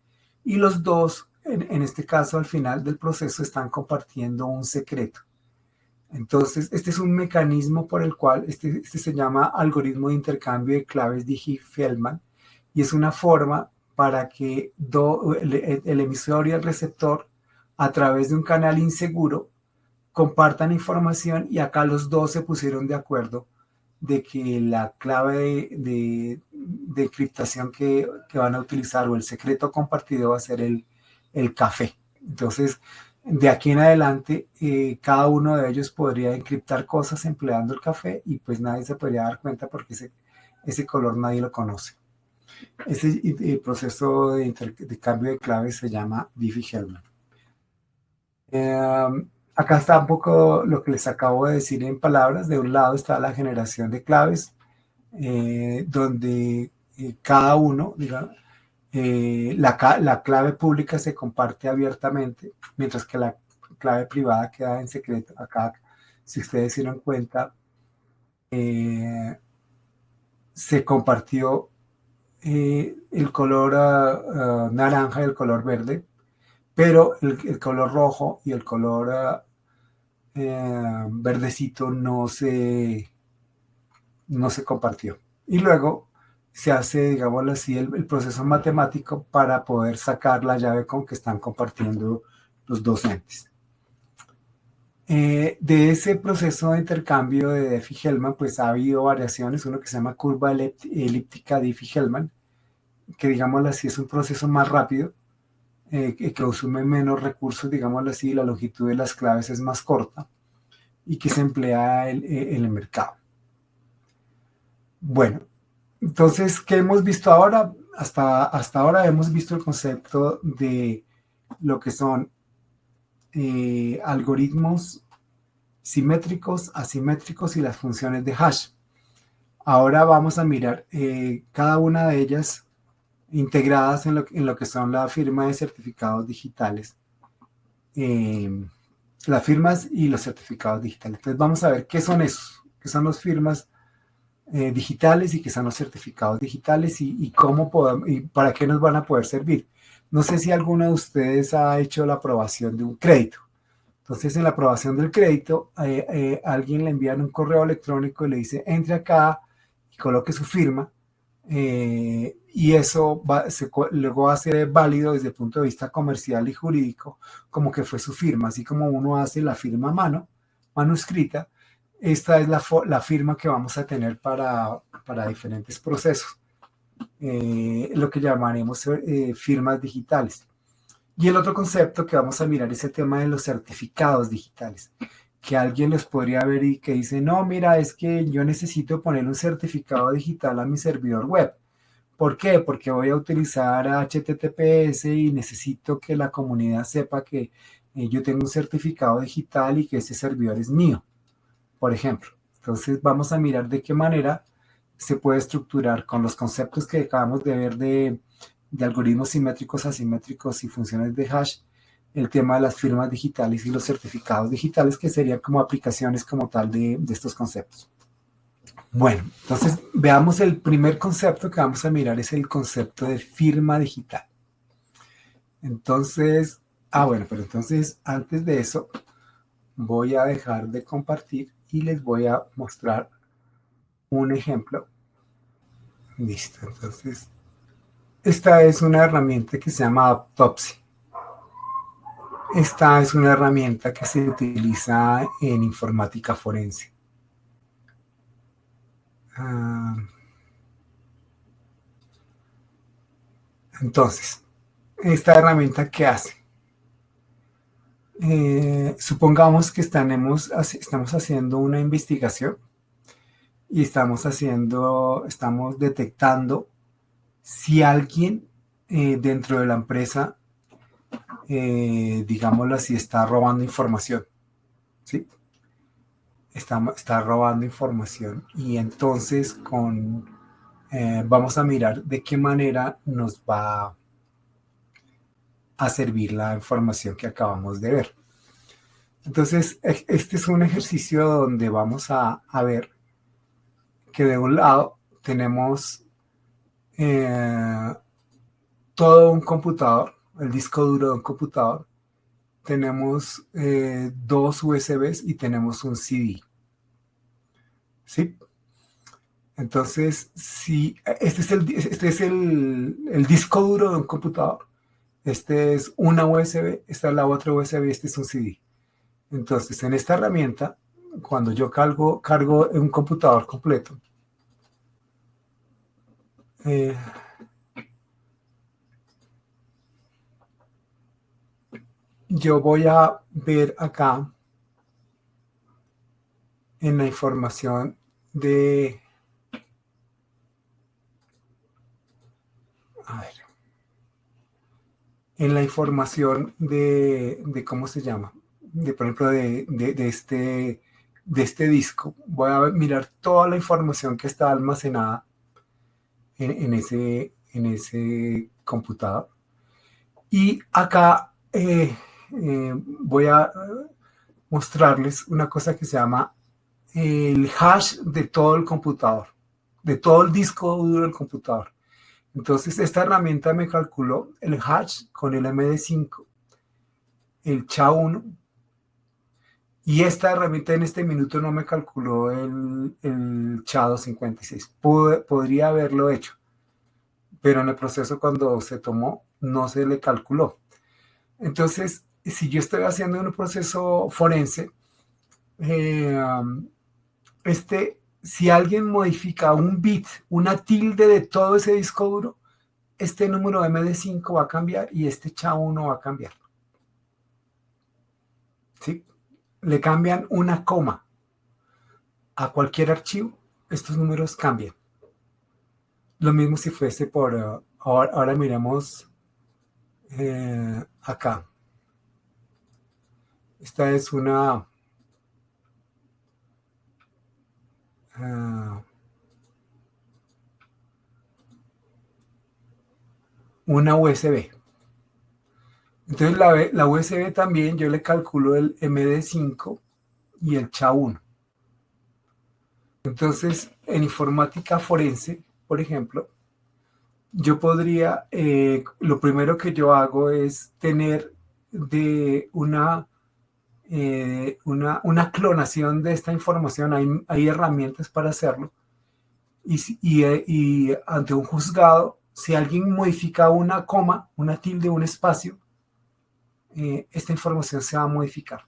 Y los dos, en este caso, al final del proceso, están compartiendo un secreto. Entonces, este es un mecanismo por el cual, este se llama algoritmo de intercambio de claves Diffie-Hellman, y es una forma para que el emisor y el receptor, a través de un canal inseguro, compartan información, y acá los dos se pusieron de acuerdo de que la clave de encriptación que van a utilizar, o el secreto compartido, va a ser el café. Entonces, de aquí en adelante, cada uno de ellos podría encriptar cosas empleando el café, y pues nadie se podría dar cuenta porque ese color nadie lo conoce. Ese proceso de cambio de claves se llama Diffie-Hellman. Acá está un poco lo que les acabo de decir en palabras. De un lado está la generación de claves, donde cada uno, digamos, la clave pública se comparte abiertamente, mientras que la clave privada queda en secreto. Acá, si ustedes se dieron cuenta, se compartió el color naranja y el color verde, pero el color rojo y el color verdecito no se compartió. Y luego se hace, digámoslo así, el proceso matemático para poder sacar la llave con que están compartiendo los dos entes. De ese proceso de intercambio de Diffie-Hellman, pues ha habido variaciones, uno que se llama curva elíptica Diffie-Hellman, que digámoslo así es un proceso más rápido, que consume menos recursos, digámoslo así, la longitud de las claves es más corta, y que se emplea en el mercado. Bueno, entonces, ¿qué hemos visto ahora? Hasta ahora hemos visto el concepto de lo que son algoritmos simétricos, asimétricos y las funciones de hash. Ahora vamos a mirar cada una de ellas integradas en lo que son la firma de certificados digitales. Las firmas y los certificados digitales. Entonces vamos a ver qué son esos, qué son las firmas digitales y qué son los certificados digitales, y cómo podemos, y para qué nos van a poder servir. No sé si alguno de ustedes ha hecho la aprobación de un crédito. Entonces, en la aprobación del crédito, alguien le envían un correo electrónico y le dice, entre acá y coloque su firma, y eso luego va a ser válido desde el punto de vista comercial y jurídico, como que fue su firma. Así como uno hace la firma a mano, manuscrita, esta es la firma que vamos a tener para diferentes procesos, lo que llamaremos firmas digitales. Y el otro concepto que vamos a mirar es el tema de los certificados digitales, que alguien los podría ver y que dice, no, mira, es que yo necesito poner un certificado digital a mi servidor web. ¿Por qué? Porque voy a utilizar HTTPS y necesito que la comunidad sepa que yo tengo un certificado digital y que ese servidor es mío, por ejemplo. Entonces vamos a mirar de qué manera se puede estructurar con los conceptos que acabamos de ver de algoritmos simétricos, asimétricos y funciones de hash, el tema de las firmas digitales y los certificados digitales, que serían como aplicaciones como tal de estos conceptos. Bueno, entonces veamos el primer concepto que vamos a mirar, es el concepto de firma digital. Entonces, pero entonces antes de eso voy a dejar de compartir y les voy a mostrar un ejemplo. Listo, entonces esta es una herramienta que se llama Autopsy. Esta es una herramienta que se utiliza en informática forense. Entonces, ¿esta herramienta qué hace? Supongamos que estamos haciendo una investigación y estamos detectando si alguien dentro de la empresa, digámoslo así, está robando información, ¿sí? Está robando información y entonces vamos a mirar de qué manera nos va a servir la información que acabamos de ver. Entonces, este es un ejercicio donde vamos a ver que de un lado tenemos eh, todo un computador, el disco duro de un computador, tenemos dos USBs y tenemos un CD, ¿sí? Entonces, si este es el disco duro de un computador, este es una USB, esta es la otra USB, este es un CD. Entonces, en esta herramienta, cuando yo cargo un computador completo, eh, yo voy a ver acá en la información de, a ver, en la información de ¿cómo se llama? De, por ejemplo, de este disco. Voy a mirar toda la información que está almacenada en ese computador. Y acá voy a mostrarles una cosa que se llama el hash de todo el computador, de todo el disco duro del computador. Entonces, esta herramienta me calculó el hash con el MD5, el SHA-1, y esta herramienta en este minuto no me calculó el SHA-256. Podría haberlo hecho, pero en el proceso cuando se tomó no se le calculó. Entonces, si yo estoy haciendo un proceso forense, eh, si alguien modifica un bit, una tilde de todo ese disco duro, este número MD5 va a cambiar y este SHA-1 va a cambiar. ¿Sí? Le cambian una coma a cualquier archivo, estos números cambian. Lo mismo si fuese ahora miramos acá. Esta es uh, una USB. Entonces la USB también yo le calculo el MD5 y el SHA-1. Entonces, en informática forense, por ejemplo, yo podría, lo primero que yo hago es tener de una clonación de esta información. Hay herramientas para hacerlo. Y ante un juzgado, si alguien modifica una coma, una tilde, un espacio, esta información se va a modificar.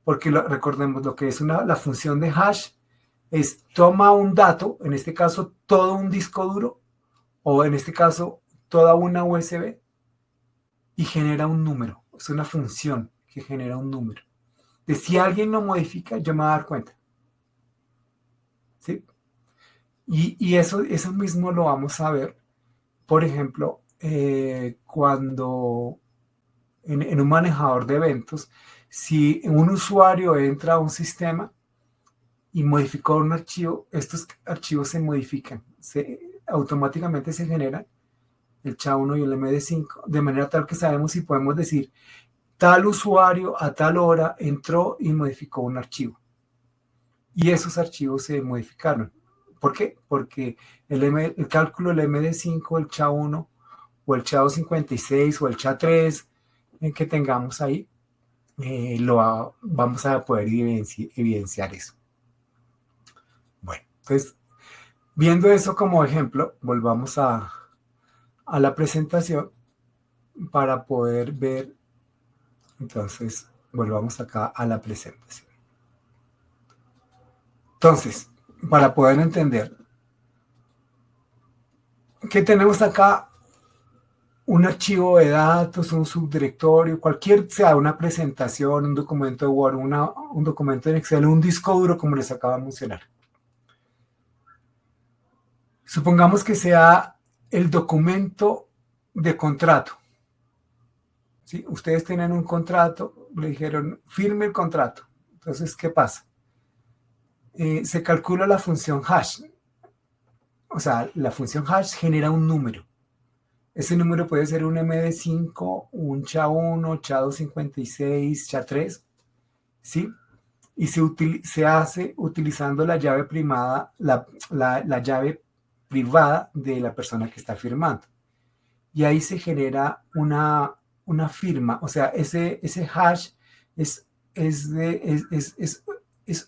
Porque recordemos lo que es la función de hash, es toma un dato, en este caso todo un disco duro, o en este caso toda una USB, y genera un número. Es una función que genera un número. De si alguien lo modifica, yo me voy a dar cuenta. ¿Sí? Y eso mismo lo vamos a ver, por ejemplo, cuando en un manejador de eventos, si un usuario entra a un sistema y modificó un archivo, estos archivos se modifican, automáticamente se generan el SHA-1 y el MD5, de manera tal que sabemos si podemos decir tal usuario a tal hora entró y modificó un archivo. Y esos archivos se modificaron. ¿Por qué? Porque el cálculo del MD5, el SHA-1 o el SHA-256 o el SHA-3 que tengamos ahí, vamos a poder evidenciar eso. Bueno, entonces, viendo eso como ejemplo, volvamos a la presentación para poder ver. Entonces, volvamos acá a la presentación. Entonces, para poder entender, ¿qué tenemos acá? un archivo de datos, un subdirectorio, cualquier sea una presentación, un documento de Word, un documento en Excel, un disco duro, como les acabo de mencionar. Supongamos que sea el documento de contrato. ¿Sí? Ustedes tienen un contrato, le dijeron, firme el contrato. Entonces, ¿qué pasa? Se calcula la función hash. O sea, la función hash genera un número. Ese número puede ser un MD5, un SHA-1, SHA-256, SHA-3, ¿sí? Y se hace utilizando la llave primada, la llave privada de la persona que está firmando. Y ahí se genera una firma, o sea, ese hash es, es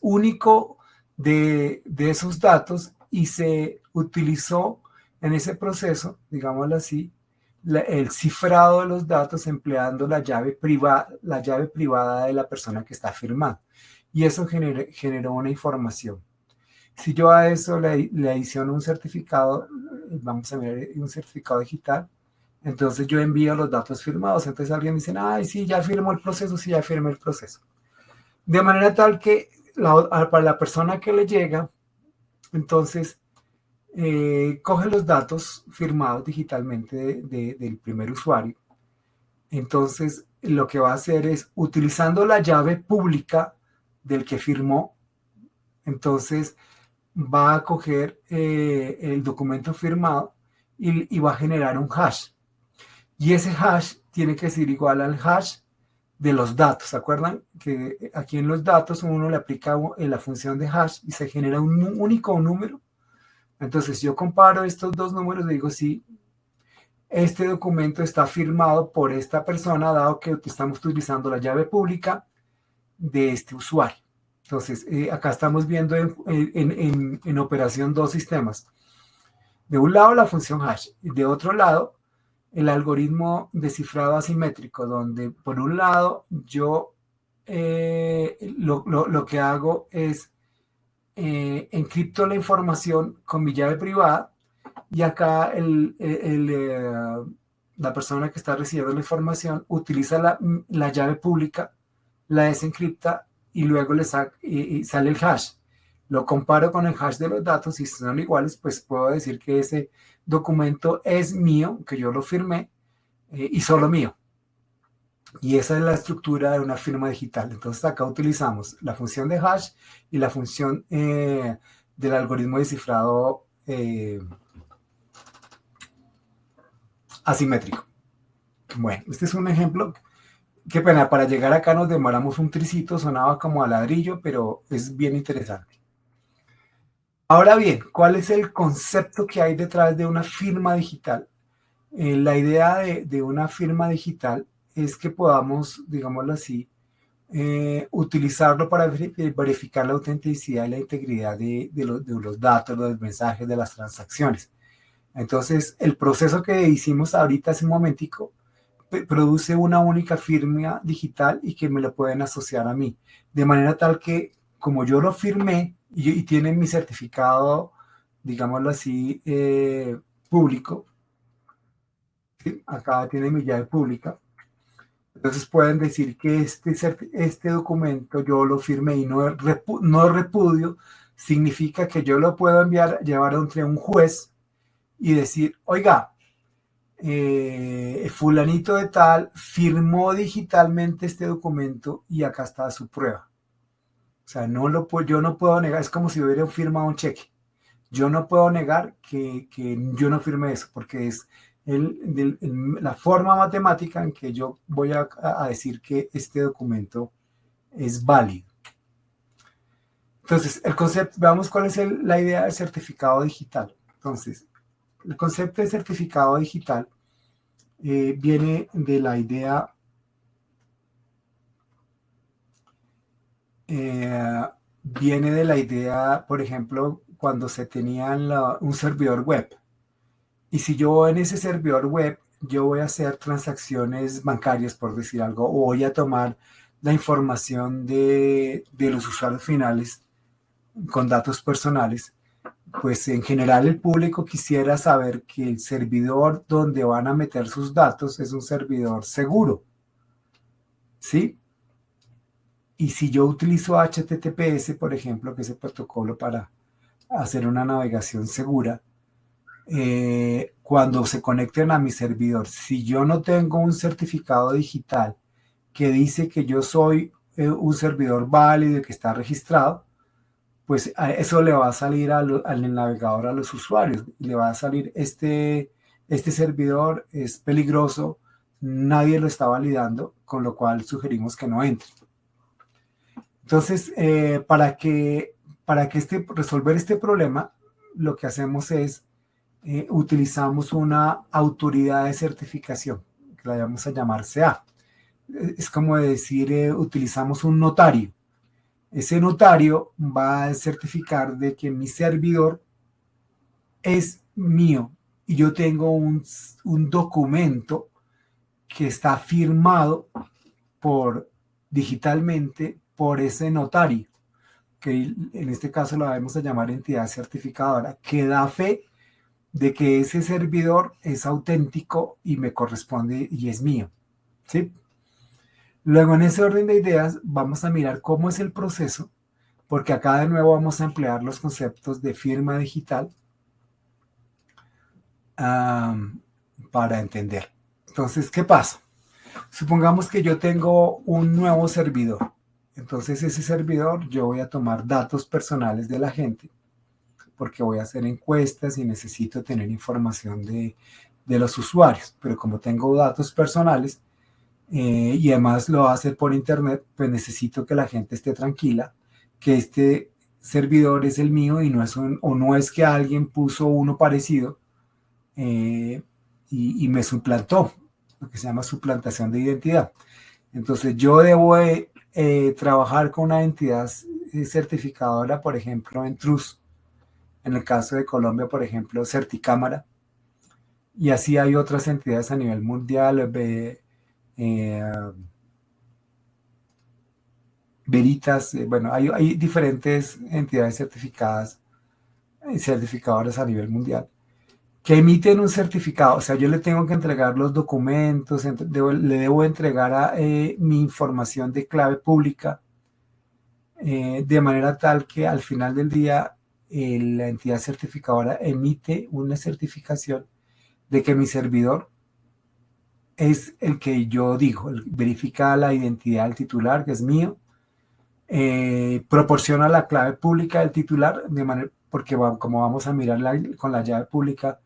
único de esos datos y se utilizó en ese proceso, digámoslo así, el cifrado de los datos empleando la llave privada de la persona que está firmando. Y eso generó una información. Si yo a eso le adiciono un certificado, vamos a ver un certificado digital, entonces yo envío los datos firmados. Entonces alguien dice, ay, sí, ya firmó el proceso, sí, ya firmé el proceso. De manera tal que para la persona que le llega, entonces coge los datos firmados digitalmente del primer usuario. Entonces lo que va a hacer es, utilizando la llave pública del que firmó, entonces va a coger el documento firmado y va a generar un hash. Y ese hash tiene que ser igual al hash de los datos. ¿Se acuerdan? Que aquí en los datos uno le aplica la función de hash y se genera un único número. Entonces yo comparo estos dos números y digo, sí, este documento está firmado por esta persona, dado que estamos utilizando la llave pública de este usuario. Entonces, acá estamos viendo en operación dos sistemas. De un lado la función hash y de otro lado el algoritmo de cifrado asimétrico, donde por un lado yo lo que hago es encripto la información con mi llave privada y acá la persona que está recibiendo la información utiliza la llave pública, la desencripta y luego y sale el hash. Lo comparo con el hash de los datos y si son iguales, pues puedo decir que ese documento es mío, que yo lo firmé y solo mío. Y esa es la estructura de una firma digital. Entonces acá utilizamos la función de hash y la función del algoritmo de cifrado asimétrico. Bueno, este es un ejemplo. Qué pena, para llegar acá nos demoramos un tricito, sonaba como a ladrillo, pero es bien interesante. Ahora bien, ¿cuál es el concepto que hay detrás de una firma digital? La idea de una firma digital es que podamos, digámoslo así, utilizarlo para verificar la autenticidad y la integridad de los datos, los mensajes, de las transacciones. Entonces, el proceso que hicimos ahorita hace un momentico produce una única firma digital y que me lo pueden asociar a mí. De manera tal que, como yo lo firmé y tiene mi certificado, digámoslo así, público, ¿sí? Acá tiene mi llave pública. Entonces pueden decir que este documento yo lo firmé y no repudio, significa que yo lo puedo llevar ante un juez y decir, oiga, fulanito de tal firmó digitalmente este documento y acá está su prueba. O sea, yo no puedo negar, es como si hubiera firmado un cheque. Yo no puedo negar que yo no firmé eso, porque es la forma matemática en que yo voy a decir que este documento es válido. Entonces, el concepto, veamos cuál es la idea del certificado digital. Entonces, el concepto de certificado digital viene de la idea por ejemplo, cuando se tenía un servidor web. Y si yo en ese servidor web, yo voy a hacer transacciones bancarias, por decir algo, o voy a tomar la información de los usuarios finales con datos personales, pues en general el público quisiera saber que el servidor donde van a meter sus datos es un servidor seguro, ¿sí? Y si yo utilizo HTTPS, por ejemplo, que es el protocolo para hacer una navegación segura, cuando se conecten a mi servidor, si yo no tengo un certificado digital que dice que yo soy un servidor válido y que está registrado, pues eso le va a salir al navegador a los usuarios. Le va a salir este servidor es peligroso, nadie lo está validando, con lo cual sugerimos que no entre. Entonces, para que resolver este problema, lo que hacemos es utilizamos una autoridad de certificación, que la vamos a llamar CA. Es como decir, utilizamos un notario. Ese notario va a certificar de que mi servidor es mío y yo tengo un documento que está firmado digitalmente por ese notario, que en este caso lo vamos a llamar entidad certificadora, que da fe de que ese servidor es auténtico y me corresponde y es mío, ¿sí? Luego, en ese orden de ideas, vamos a mirar cómo es el proceso, porque acá de nuevo vamos a emplear los conceptos de firma digital para entender. Entonces, ¿qué pasa? Supongamos que yo tengo un nuevo servidor. Entonces, ese servidor yo voy a tomar datos personales de la gente, porque voy a hacer encuestas y necesito tener información de los usuarios. Pero como tengo datos personales, y además lo va a hacer por internet, pues necesito que la gente esté tranquila, que este servidor es el mío y no es que alguien puso uno parecido y me suplantó, lo que se llama suplantación de identidad. Entonces yo debo trabajar con una entidad certificadora, por ejemplo, en TRUS, en el caso de Colombia, por ejemplo, Certicámara, y así hay otras entidades a nivel mundial, Veritas, bueno, hay diferentes entidades certificadoras a nivel mundial, que emiten un certificado. O sea, yo le tengo que entregar los documentos, le debo entregar mi información de clave pública, de manera tal que al final del día la entidad certificadora emite una certificación de que mi servidor es el que yo digo, verifica la identidad del titular, que es mío, proporciona la clave pública del titular, porque como vamos a mirar con la llave pública,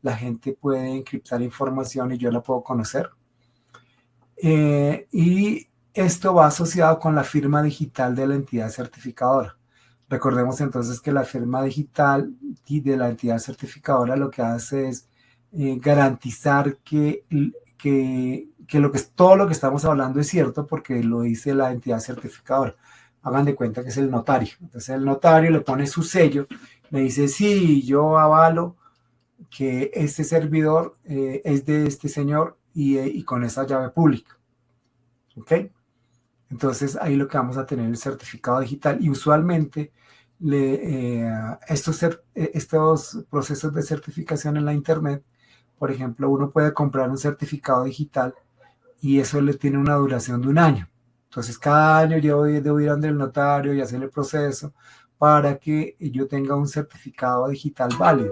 la gente puede encriptar información y yo la puedo conocer. Y esto va asociado con la firma digital de la entidad certificadora. Recordemos entonces que la firma digital de la entidad certificadora lo que hace es garantizar que todo lo que estamos hablando es cierto, porque lo dice la entidad certificadora. Hagan de cuenta que es el notario. Entonces el notario le pone su sello, le dice, sí, yo avalo que este servidor es de este señor y con esa llave pública. ¿Ok? Entonces ahí lo que vamos a tener el certificado digital, y usualmente estos procesos de certificación en la internet, por ejemplo, uno puede comprar un certificado digital y eso le tiene una duración de 1 año. Entonces cada año yo debo ir ante el notario y hacer el proceso para que yo tenga un certificado digital válido,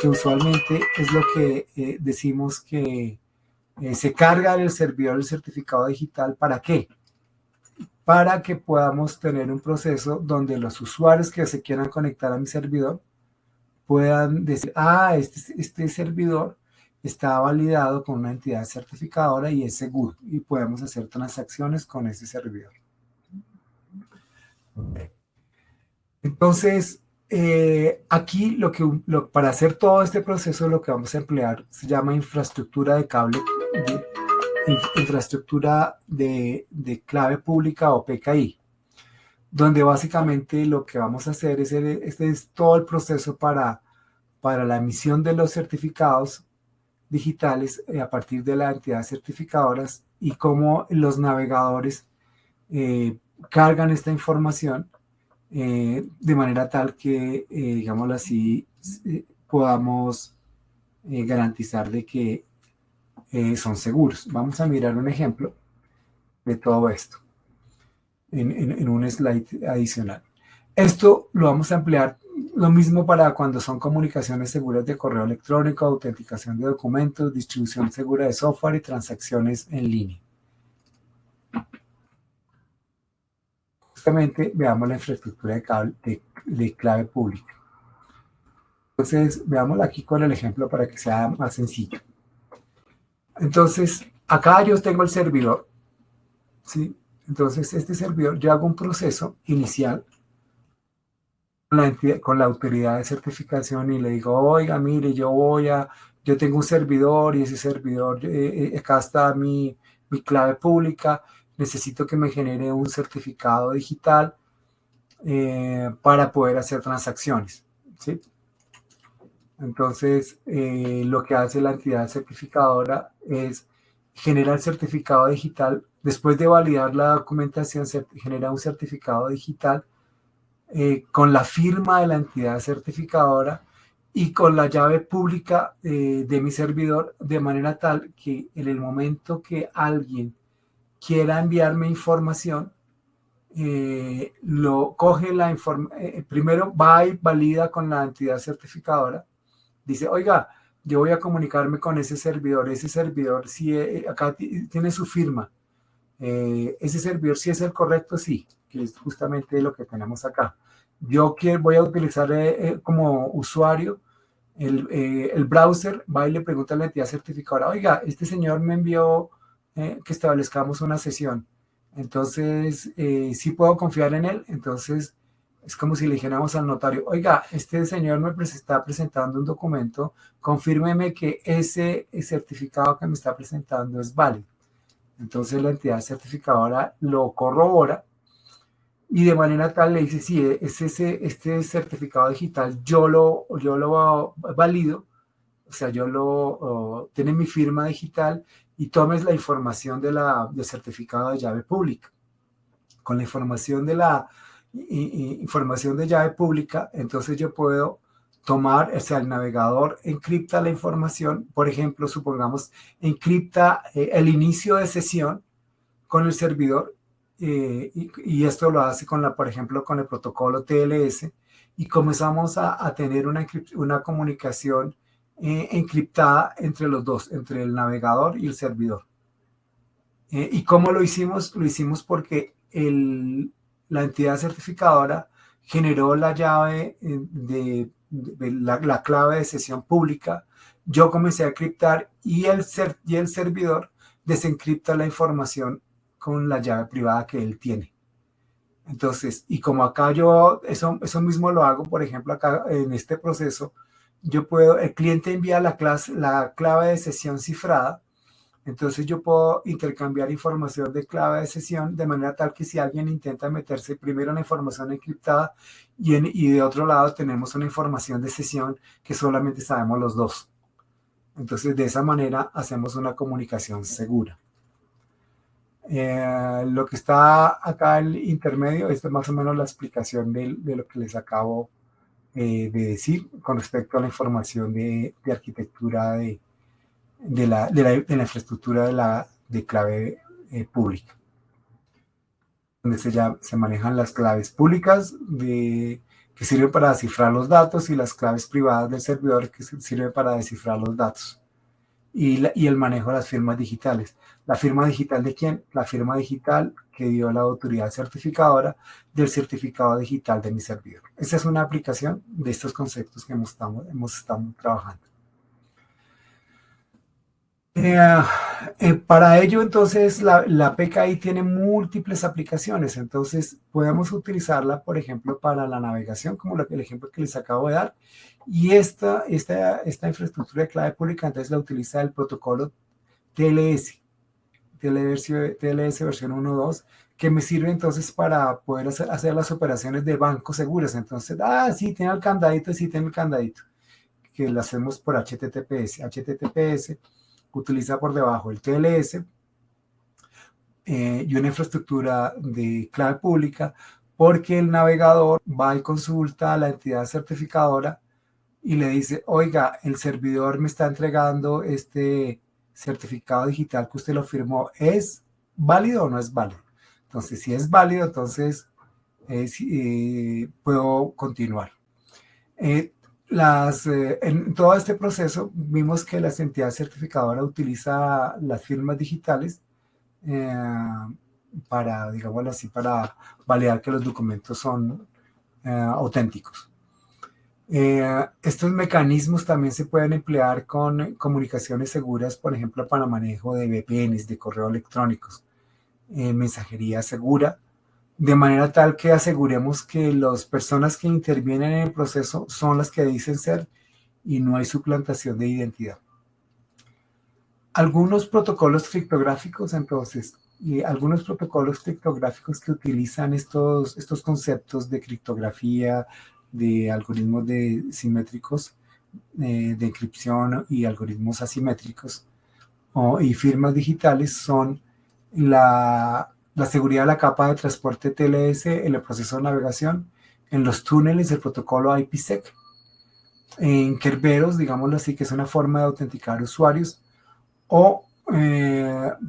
que usualmente es lo que decimos que se carga del servidor el certificado digital. ¿Para qué? Para que podamos tener un proceso donde los usuarios que se quieran conectar a mi servidor puedan decir, este servidor está validado con una entidad certificadora y es seguro, y podemos hacer transacciones con ese servidor. Entonces, aquí para hacer todo este proceso lo que vamos a emplear se llama infraestructura de cable, infraestructura de clave pública o PKI, donde básicamente lo que vamos a hacer es todo el proceso para la emisión de los certificados digitales a partir de las entidades certificadoras, y cómo los navegadores cargan esta información de manera tal que, digámoslo así, podamos garantizar de que son seguros. Vamos a mirar un ejemplo de todo esto en un slide adicional. Esto lo vamos a emplear lo mismo para cuando son comunicaciones seguras de correo electrónico, autenticación de documentos, distribución segura de software y transacciones en línea. Justamente veamos la infraestructura de clave pública. Entonces, veámosla aquí con el ejemplo para que sea más sencillo. Entonces, acá yo tengo el servidor, ¿sí? Entonces, este servidor, yo hago un proceso inicial con la autoridad de certificación y le digo, oiga, mire, yo tengo un servidor y ese servidor, acá está mi clave pública, necesito que me genere un certificado digital para poder hacer transacciones, ¿sí? Entonces, lo que hace la entidad certificadora es generar el certificado digital. Después de validar la documentación, se genera un certificado digital con la firma de la entidad certificadora y con la llave pública de mi servidor, de manera tal que en el momento que alguien quiera enviarme información, lo coge primero va y valida con la entidad certificadora, dice, oiga, yo voy a comunicarme con ese servidor si acá tiene su firma, ese servidor si es el correcto, sí, que es justamente lo que tenemos acá. Voy a utilizar como usuario el browser, va y le pregunta a la entidad certificadora, oiga, este señor me envió que establezcamos una sesión, entonces sí puedo confiar en él. Entonces es como si le dijéramos al notario, oiga, este señor me está presentando un documento, confírmeme que ese certificado que me está presentando es válido. Entonces la entidad certificadora lo corrobora y de manera tal le dice, sí, este certificado digital yo lo valido, o sea, tiene mi firma digital y tomes la información del certificado de llave pública. Con la información de información de llave pública, entonces yo puedo tomar, o sea, el navegador encripta la información, por ejemplo, supongamos, encripta el inicio de sesión con el servidor, y esto lo hace por ejemplo, con el protocolo TLS, y comenzamos a tener una comunicación encriptada entre los dos, entre el navegador y el servidor. ¿Y cómo lo hicimos? Lo hicimos porque la entidad certificadora generó la llave la clave de sesión pública, yo comencé a encriptar y el servidor desencripta la información con la llave privada que él tiene. Entonces, y como acá yo eso mismo lo hago, por ejemplo, acá en este proceso, el cliente envía la clave de sesión cifrada, entonces yo puedo intercambiar información de clave de sesión de manera tal que si alguien intenta meterse primero en la información encriptada y de otro lado tenemos una información de sesión que solamente sabemos los dos. Entonces de esa manera hacemos una comunicación segura. Lo que está acá el intermedio, esto es más o menos la explicación de lo que les acabo de decir con respecto a la información de arquitectura de la infraestructura de clave pública, donde se manejan las claves públicas que sirven para descifrar los datos y las claves privadas del servidor que sirven para descifrar los datos. Y el manejo de las firmas digitales. ¿La firma digital de quién? La firma digital que dio la autoridad certificadora del certificado digital de mi servidor. Esa es una aplicación de estos conceptos que hemos estado trabajando. Para ello, entonces, la PKI tiene múltiples aplicaciones. Entonces, podemos utilizarla, por ejemplo, para la navegación, como el ejemplo que les acabo de dar. Y esta infraestructura de clave pública, entonces, la utiliza el protocolo TLS versión 1.2, que me sirve entonces para poder hacer las operaciones de banco seguras. Entonces, sí, tiene el candadito, que lo hacemos por HTTPS. HTTPS utiliza por debajo el TLS y una infraestructura de clave pública porque el navegador va y consulta a la entidad certificadora y le dice, oiga, el servidor me está entregando este certificado digital que usted lo firmó, ¿es válido o no es válido? Entonces, si es válido, entonces puedo continuar. En todo este proceso vimos que la entidad certificadora utiliza las firmas digitales eh, para, digámoslo así, para validar que los documentos son auténticos. Estos mecanismos también se pueden emplear con comunicaciones seguras, por ejemplo, para manejo de VPNs, de correo electrónicos, mensajería segura, de manera tal que aseguremos que las personas que intervienen en el proceso son las que dicen ser y no hay suplantación de identidad. Algunos protocolos criptográficos, entonces, y algunos protocolos criptográficos que utilizan estos conceptos de criptografía, de algoritmos simétricos, de encripción y algoritmos asimétricos y firmas digitales son la seguridad de la capa de transporte TLS en el proceso de navegación, en los túneles del protocolo IPsec, en Kerberos, digámoslo así, que es una forma de autenticar usuarios, o,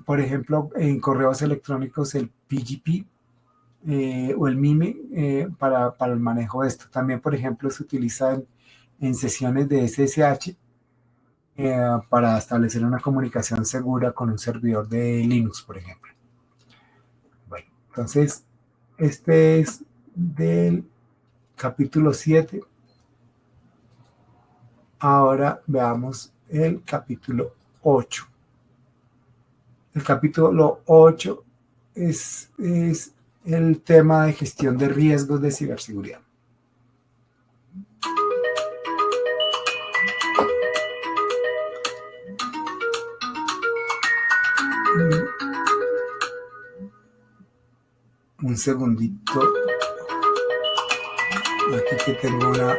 por ejemplo, en correos electrónicos el PGP o el MIME para el manejo de esto. También, por ejemplo, se utiliza en sesiones de SSH para establecer una comunicación segura con un servidor de Linux, por ejemplo. Bueno, entonces, este es del capítulo 7. Ahora veamos el capítulo 8. El capítulo 8 es el tema de gestión de riesgos de ciberseguridad. Un segundito. Aquí que tengo una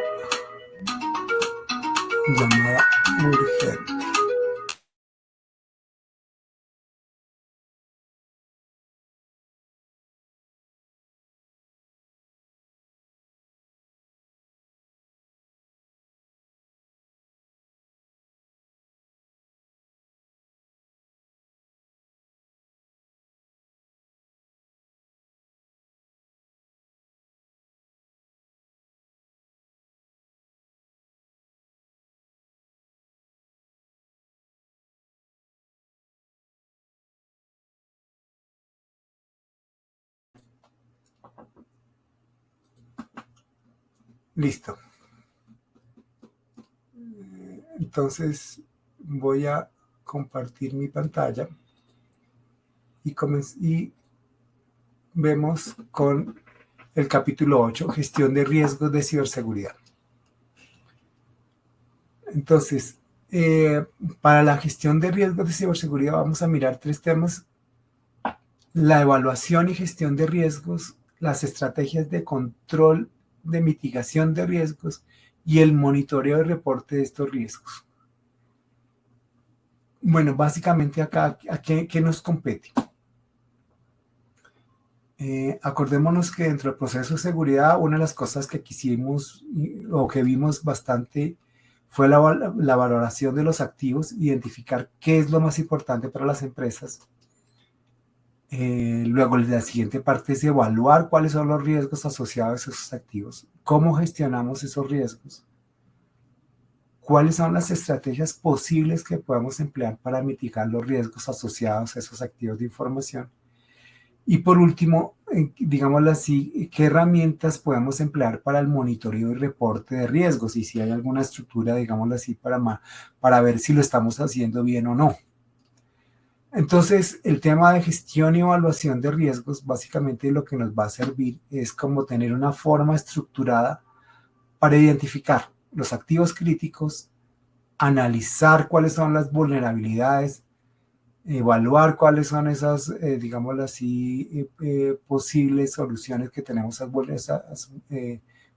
llamada urgente. Listo. Entonces voy a compartir mi pantalla y vemos con el capítulo 8, gestión de riesgos de ciberseguridad. Entonces, para la gestión de riesgos de ciberseguridad vamos a mirar 3 temas: la evaluación y gestión de riesgos, las estrategias de control de mitigación de riesgos y el monitoreo y reporte de estos riesgos. Bueno, básicamente acá, ¿qué nos compete? Acordémonos que dentro del proceso de seguridad, una de las cosas que quisimos o que vimos bastante fue la valoración de los activos, identificar qué es lo más importante para las empresas. Luego, la siguiente parte es evaluar cuáles son los riesgos asociados a esos activos, cómo gestionamos esos riesgos, cuáles son las estrategias posibles que podemos emplear para mitigar los riesgos asociados a esos activos de información. Y por último, digámoslo así, qué herramientas podemos emplear para el monitoreo y reporte de riesgos y si hay alguna estructura, digámoslo así, para ver si lo estamos haciendo bien o no. Entonces, el tema de gestión y evaluación de riesgos, básicamente lo que nos va a servir es como tener una forma estructurada para identificar los activos críticos, analizar cuáles son las vulnerabilidades, evaluar cuáles son esas, digámoslo así, posibles soluciones que tenemos a esas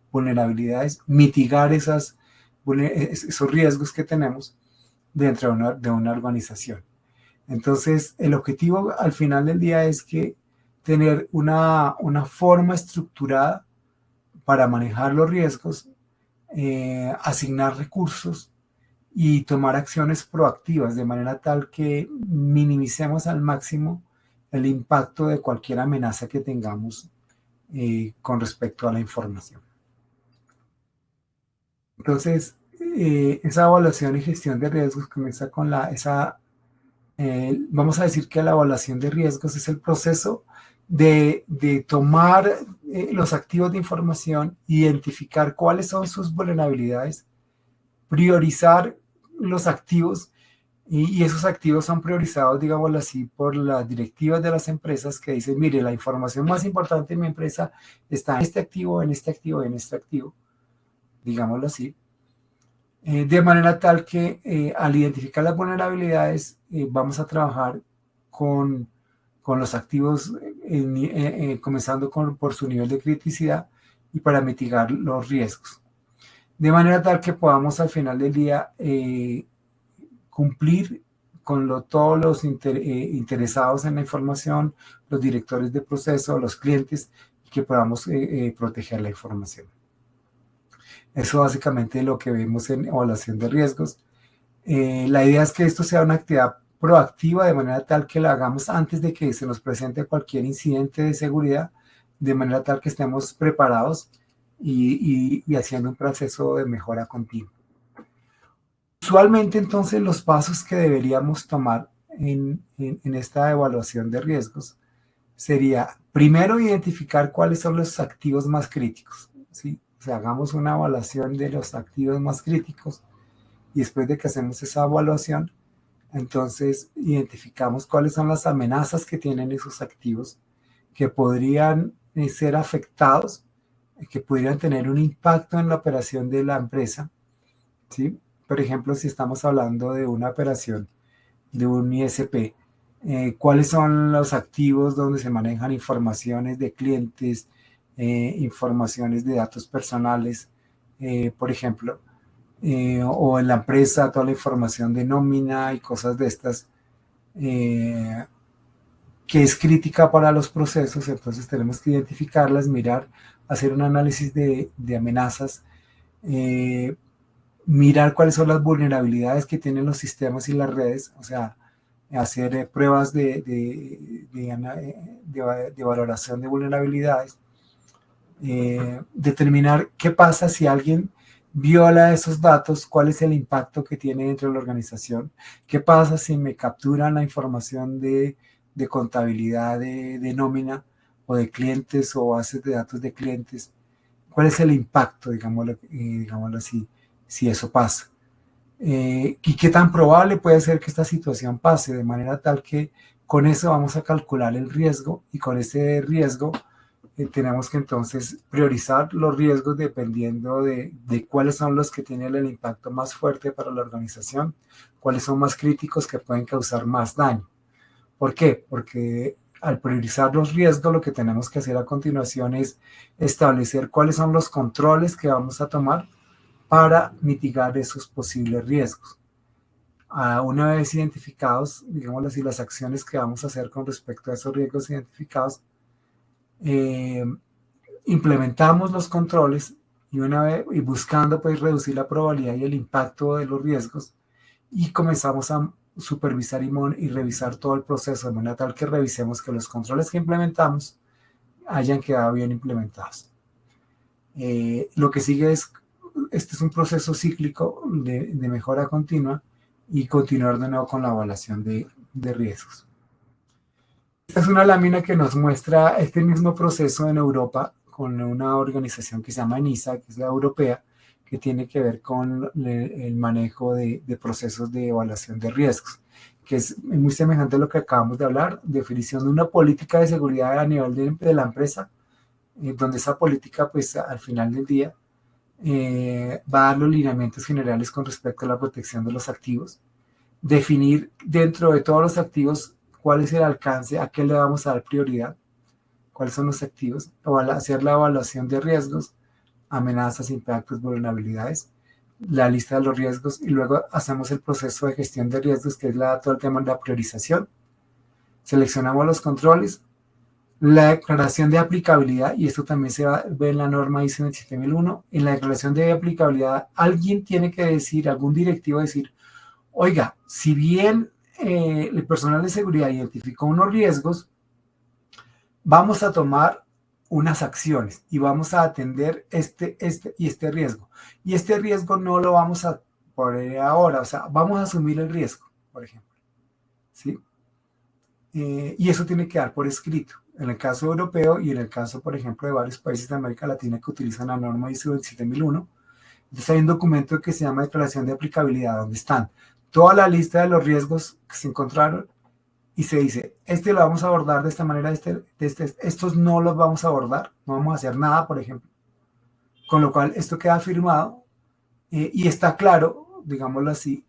vulnerabilidades, mitigar esos riesgos que tenemos dentro de una organización. Entonces, el objetivo al final del día es que tener una forma estructurada para manejar los riesgos, asignar recursos y tomar acciones proactivas de manera tal que minimicemos al máximo el impacto de cualquier amenaza que tengamos con respecto a la información. Entonces, esa evaluación y gestión de riesgos comienza con vamos a decir que la evaluación de riesgos es el proceso de tomar los activos de información, identificar cuáles son sus vulnerabilidades, priorizar los activos y esos activos son priorizados, digámoslo así, por las directivas de las empresas que dicen, mire, la información más importante en mi empresa está en este activo, en este activo, en este activo, digámoslo así. De manera tal que al identificar las vulnerabilidades vamos a trabajar con los activos comenzando por su nivel de criticidad y para mitigar los riesgos. De manera tal que podamos al final del día cumplir con todos los interesados en la información, los directores de proceso, los clientes, y que podamos proteger la información. Eso básicamente es lo que vemos en evaluación de riesgos. La idea es que esto sea una actividad proactiva de manera tal que la hagamos antes de que se nos presente cualquier incidente de seguridad, de manera tal que estemos preparados y haciendo un proceso de mejora continua. Usualmente entonces los pasos que deberíamos tomar en esta evaluación de riesgos sería primero identificar cuáles son los activos más críticos, ¿sí? O sea, hagamos una evaluación de los activos más críticos y después de que hacemos esa evaluación, entonces identificamos cuáles son las amenazas que tienen esos activos que podrían ser afectados, que pudieran tener un impacto en la operación de la empresa, ¿sí? Por ejemplo, si estamos hablando de una operación de un ISP, cuáles son los activos donde se manejan informaciones de clientes, informaciones de datos personales, por ejemplo, o en la empresa toda la información de nómina y cosas de estas, que es crítica para los procesos. Entonces tenemos que identificarlas, mirar, hacer un análisis de amenazas, mirar cuáles son las vulnerabilidades que tienen los sistemas y las redes, o sea, hacer pruebas de valoración de vulnerabilidades, determinar qué pasa si alguien viola esos datos, cuál es el impacto que tiene dentro de la organización, qué pasa si me capturan la información de contabilidad de nómina o de clientes o bases de datos de clientes, cuál es el impacto, digámoslo así, si eso pasa. Y qué tan probable puede ser que esta situación pase, de manera tal que con eso vamos a calcular el riesgo y con ese riesgo tenemos que entonces priorizar los riesgos dependiendo de cuáles son los que tienen el impacto más fuerte para la organización, cuáles son más críticos que pueden causar más daño. ¿Por qué? Porque al priorizar los riesgos, lo que tenemos que hacer a continuación es establecer cuáles son los controles que vamos a tomar para mitigar esos posibles riesgos. Una vez identificados, digámoslo así, las acciones que vamos a hacer con respecto a esos riesgos identificados, implementamos los controles y buscando pues reducir la probabilidad y el impacto de los riesgos, y comenzamos a supervisar y revisar todo el proceso de manera tal que revisemos que los controles que implementamos hayan quedado bien implementados. Lo que sigue este es un proceso cíclico de mejora continua y continuar de nuevo con la evaluación de riesgos. Esta es una lámina que nos muestra este mismo proceso en Europa con una organización que se llama ENISA, que es la europea, que tiene que ver con el manejo de procesos de evaluación de riesgos, que es muy semejante a lo que acabamos de hablar, definición de una política de seguridad a nivel de la empresa, donde esa política, pues al final del día, va a dar los lineamientos generales con respecto a la protección de los activos, definir dentro de todos los activos cuál es el alcance, a qué le vamos a dar prioridad, cuáles son los activos, hacer la evaluación de riesgos, amenazas, impactos, vulnerabilidades, la lista de los riesgos, y luego hacemos el proceso de gestión de riesgos, que es todo el tema de la priorización. Seleccionamos los controles, La declaración de aplicabilidad, y esto también ve en la norma ISO 27001, en la declaración de aplicabilidad alguien tiene que decir, algún directivo decir, oiga, si bien el personal de seguridad identificó unos riesgos, vamos a tomar unas acciones y vamos a atender este riesgo. Y este riesgo no lo vamos a poner ahora, o sea, vamos a asumir el riesgo, por ejemplo. ¿Sí? Y eso tiene que dar por escrito. En el caso europeo y en el caso, por ejemplo, de varios países de América Latina que utilizan la norma ISO 27001, entonces hay un documento que se llama Declaración de Aplicabilidad, donde están toda la lista de los riesgos que se encontraron y se dice, este lo vamos a abordar de esta manera, estos no los vamos a abordar, no vamos a hacer nada, por ejemplo. Con lo cual, esto queda firmado y está claro, digámoslo así,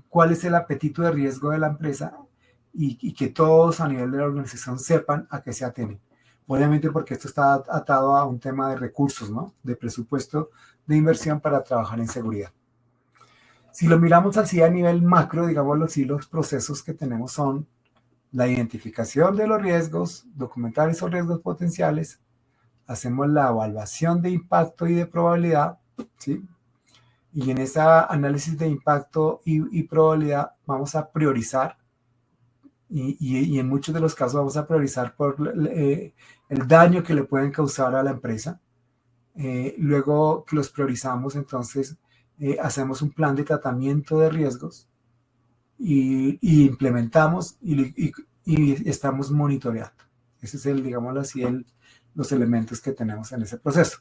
cuál es el apetito de riesgo de la empresa y que todos a nivel de la organización sepan a qué se atienen. Obviamente porque esto está atado a un tema de recursos, ¿no? De presupuesto de inversión para trabajar en seguridad. Si lo miramos así a nivel macro, digámoslo así, los procesos que tenemos son la identificación de los riesgos, documentar esos riesgos potenciales, hacemos la evaluación de impacto y de probabilidad, ¿sí? Y en ese análisis de impacto y probabilidad vamos a priorizar y en muchos de los casos vamos a priorizar por el daño que le pueden causar a la empresa. Luego que los priorizamos, entonces hacemos un plan de tratamiento de riesgos y implementamos y estamos monitoreando. Ese es digámoslo así, los elementos que tenemos en ese proceso.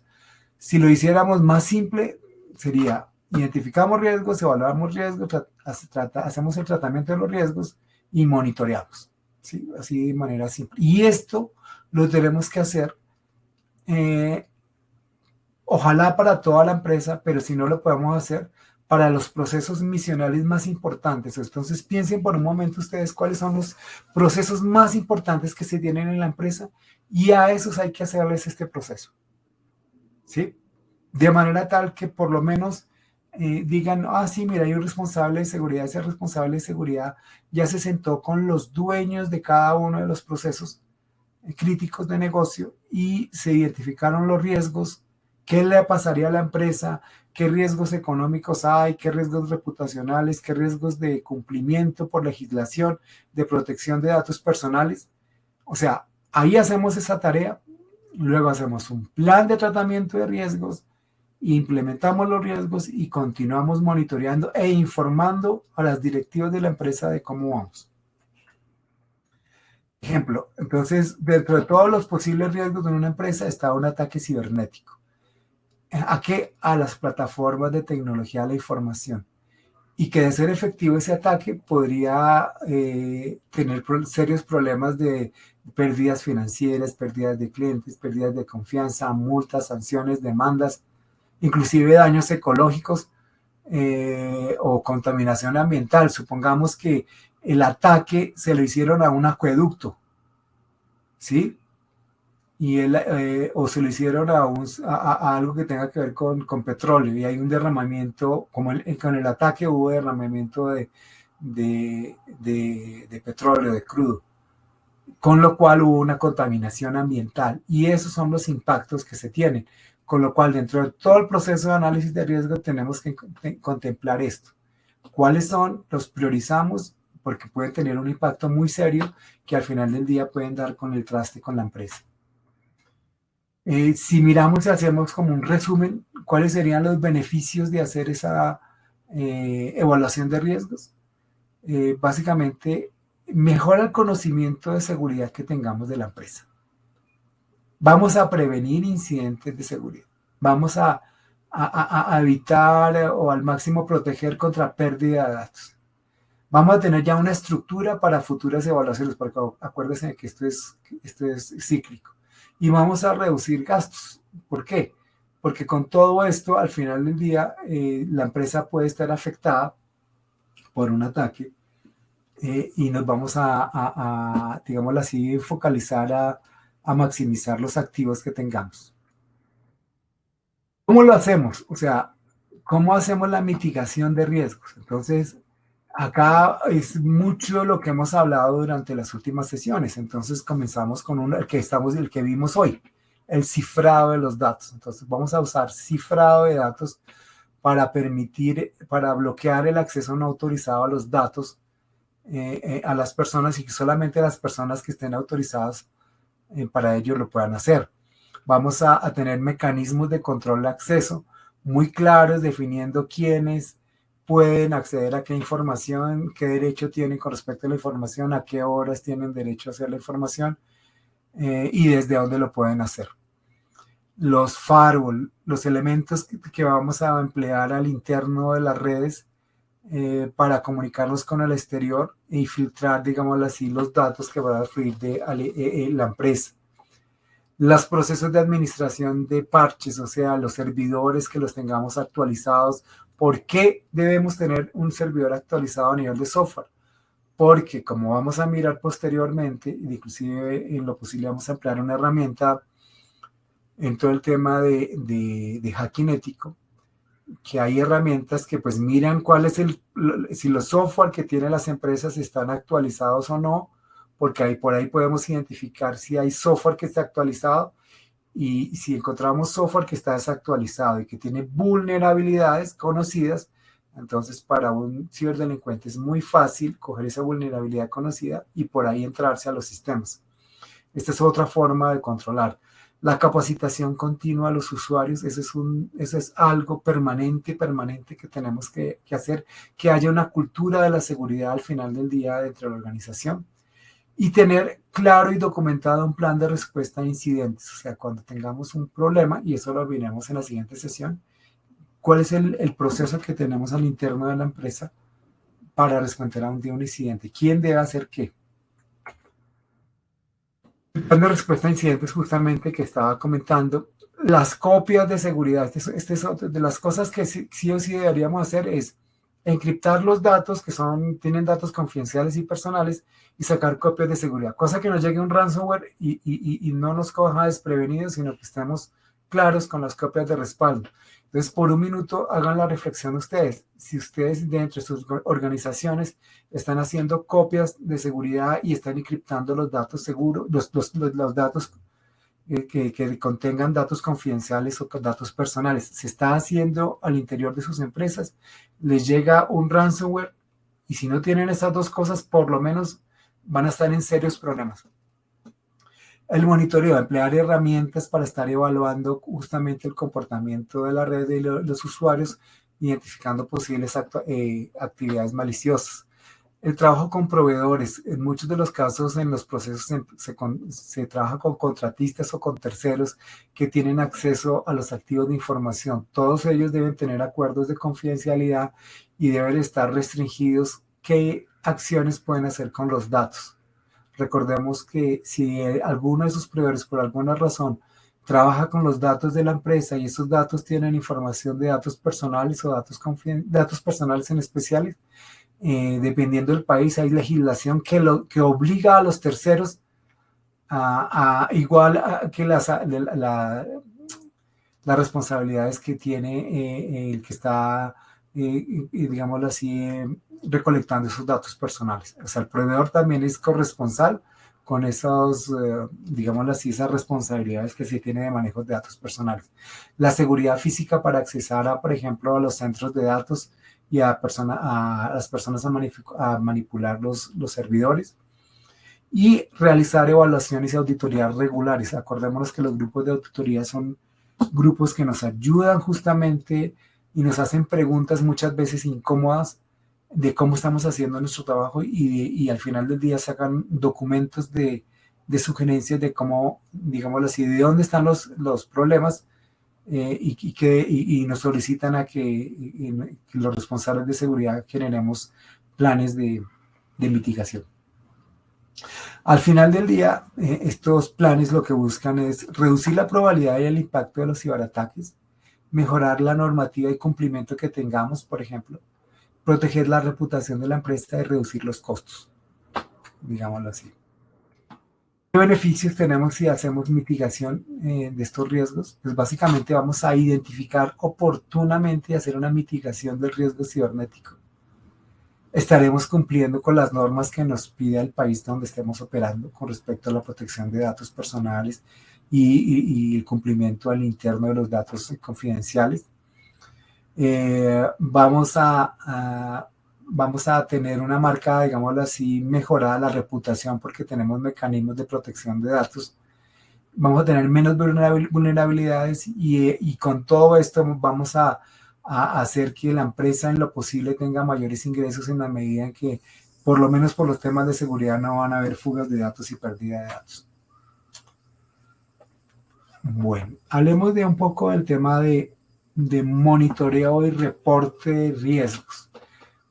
Si lo hiciéramos más simple, sería identificamos riesgos, evaluamos riesgos, hacemos el tratamiento de los riesgos y monitoreamos, ¿sí? Así de manera simple. Y esto lo tenemos que hacer, ojalá para toda la empresa, pero si no lo podemos hacer para los procesos misionales más importantes. Entonces piensen por un momento ustedes cuáles son los procesos más importantes que se tienen en la empresa y a esos hay que hacerles este proceso, ¿sí? De manera tal que por lo menos digan, sí, mira, hay un responsable de seguridad, ese responsable de seguridad ya se sentó con los dueños de cada uno de los procesos críticos de negocio y se identificaron los riesgos, qué le pasaría a la empresa, qué riesgos económicos hay, qué riesgos reputacionales, qué riesgos de cumplimiento por legislación, de protección de datos personales. O sea, ahí hacemos esa tarea, luego hacemos un plan de tratamiento de riesgos, implementamos los riesgos y continuamos monitoreando e informando a las directivas de la empresa de cómo vamos. Ejemplo, entonces, dentro de todos los posibles riesgos de una empresa está un ataque cibernético. ¿A qué? A las plataformas de tecnología de la información. Y que de ser efectivo ese ataque podría tener serios problemas de pérdidas financieras, pérdidas de clientes, pérdidas de confianza, multas, sanciones, demandas, inclusive daños ecológicos o contaminación ambiental. Supongamos que el ataque se lo hicieron a un acueducto, ¿sí? O se lo hicieron a algo que tenga que ver con petróleo y hay un derramamiento, como con el ataque hubo derramamiento de petróleo, de crudo, con lo cual hubo una contaminación ambiental y esos son los impactos que se tienen. Con lo cual, dentro de todo el proceso de análisis de riesgo tenemos que contemplar esto. ¿Cuáles son? Los priorizamos porque pueden tener un impacto muy serio que al final del día pueden dar con el traste con la empresa. Si miramos y hacemos como un resumen, ¿cuáles serían los beneficios de hacer esa evaluación de riesgos? Básicamente, mejora el conocimiento de seguridad que tengamos de la empresa. Vamos a prevenir incidentes de seguridad. Vamos a evitar o al máximo proteger contra pérdida de datos. Vamos a tener ya una estructura para futuras evaluaciones, porque acuérdense que esto es cíclico. Y vamos a reducir gastos. ¿Por qué? Porque con todo esto, al final del día, la empresa puede estar afectada por un ataque y nos vamos digámoslo así, focalizar a maximizar los activos que tengamos. ¿Cómo lo hacemos? O sea, ¿cómo hacemos la mitigación de riesgos? Entonces, Acá es mucho lo que hemos hablado durante las últimas sesiones. Entonces comenzamos con el que vimos hoy, el cifrado de los datos. Entonces vamos a usar cifrado de datos para bloquear el acceso no autorizado a los datos a las personas y que solamente las personas que estén autorizadas para ello lo puedan hacer. Vamos a tener mecanismos de control de acceso muy claros, definiendo quiénes pueden acceder a qué información, qué derecho tienen con respecto a la información, a qué horas tienen derecho a hacer la información y desde dónde lo pueden hacer. Los firewall, los elementos que vamos a emplear al interno de las redes para comunicarnos con el exterior y filtrar, digámoslo así, los datos que van a fluir de la empresa. Los procesos de administración de parches, o sea, los servidores que los tengamos actualizados. ¿Por qué debemos tener un servidor actualizado a nivel de software? Porque como vamos a mirar posteriormente, inclusive en lo posible vamos a emplear una herramienta en todo el tema de hacking ético, que hay herramientas que pues miran cuál es si los software que tienen las empresas están actualizados o no, porque ahí por ahí podemos identificar si hay software que está actualizado y si encontramos software que está desactualizado y que tiene vulnerabilidades conocidas, entonces para un ciberdelincuente es muy fácil coger esa vulnerabilidad conocida y por ahí entrarse a los sistemas. Esta es otra forma de controlar. La capacitación continua a los usuarios, eso es algo permanente que tenemos que hacer, que haya una cultura de la seguridad al final del día dentro de la organización y tener claro y documentado un plan de respuesta a incidentes. O sea, cuando tengamos un problema, y eso lo veremos en la siguiente sesión, cuál es el proceso que tenemos al interno de la empresa para responder a un incidente. ¿Quién debe hacer qué? El plan de respuesta a incidentes justamente que estaba comentando, las copias de seguridad. Este es otra de las cosas que sí o sí deberíamos hacer es encriptar los datos que tienen datos confidenciales y personales y sacar copias de seguridad, cosa que no llegue un ransomware y no nos coja desprevenidos, sino que estemos claros con las copias de respaldo. Entonces, por un minuto, hagan la reflexión ustedes. Si ustedes dentro de sus organizaciones están haciendo copias de seguridad y están encriptando los datos seguros, los datos que contengan datos confidenciales o datos personales, se está haciendo al interior de sus empresas, les llega un ransomware y si no tienen esas dos cosas, por lo menos van a estar en serios problemas. El monitoreo, emplear herramientas para estar evaluando justamente el comportamiento de la red de los usuarios, identificando posibles actividades maliciosas. El trabajo con proveedores, en muchos de los casos en los procesos se trabaja con contratistas o con terceros que tienen acceso a los activos de información. Todos ellos deben tener acuerdos de confidencialidad y deben estar restringidos qué acciones pueden hacer con los datos. Recordemos que si alguno de sus proveedores por alguna razón trabaja con los datos de la empresa y esos datos tienen información de datos personales o datos personales en especiales, dependiendo del país, hay legislación que obliga a los terceros igual que las responsabilidades que tiene el que está, digámoslo así, recolectando esos datos personales. O sea, el proveedor también es corresponsal con esos, digámoslo así, esas responsabilidades que se tiene de manejo de datos personales. La seguridad física para accesar por ejemplo, a los centros de datos y a las personas a manipular los servidores y realizar evaluaciones y auditorías regulares. Acordémonos que los grupos de auditoría son grupos que nos ayudan justamente y nos hacen preguntas muchas veces incómodas de cómo estamos haciendo nuestro trabajo y al final del día sacan documentos de sugerencias de cómo, digámoslo así, de dónde están los problemas y nos solicitan a que los responsables de seguridad generemos planes de mitigación. Al final del día, estos planes lo que buscan es reducir la probabilidad y el impacto de los ciberataques, mejorar la normativa y cumplimiento que tengamos, por ejemplo, proteger la reputación de la empresa y reducir los costos, digámoslo así. ¿Qué beneficios tenemos si hacemos mitigación de estos riesgos? Pues básicamente vamos a identificar oportunamente y hacer una mitigación del riesgo cibernético. estaremos cumpliendo con las normas que nos pide el país donde estemos operando con respecto a la protección de datos personales y el cumplimiento al interno de los datos confidenciales. Vamos a tener una marca, digámoslo así, mejorada la reputación porque tenemos mecanismos de protección de datos. Vamos a tener menos vulnerabilidades y con todo esto vamos a hacer que la empresa en lo posible tenga mayores ingresos en la medida en que, por lo menos por los temas de seguridad, no van a haber fugas de datos y pérdida de datos. Bueno, hablemos de un poco del tema de monitoreo y reporte de riesgos.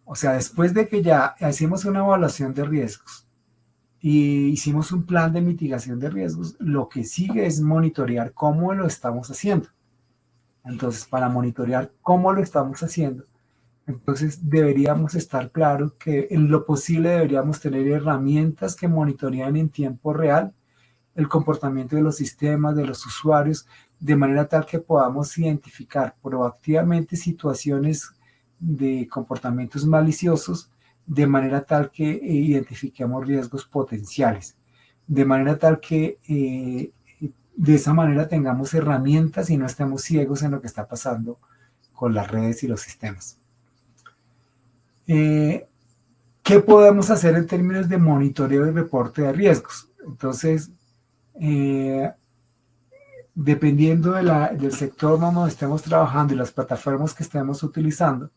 O sea, después de que ya hicimos una evaluación de riesgos y hicimos un plan de mitigación de riesgos, lo que sigue es monitorear cómo lo estamos haciendo. Entonces, para monitorear cómo lo estamos haciendo, entonces deberíamos estar claros que en lo posible deberíamos tener herramientas que monitorean en tiempo real el comportamiento de los sistemas, de los usuarios, de manera tal que podamos identificar proactivamente situaciones de comportamientos maliciosos, de manera tal que identifiquemos riesgos potenciales, de manera tal que de esa manera tengamos herramientas y no estemos ciegos en lo que está pasando con las redes y los sistemas. ¿Qué podemos hacer en términos de monitoreo y reporte de riesgos? Entonces, dependiendo del sector donde estemos trabajando y las plataformas que estemos utilizando,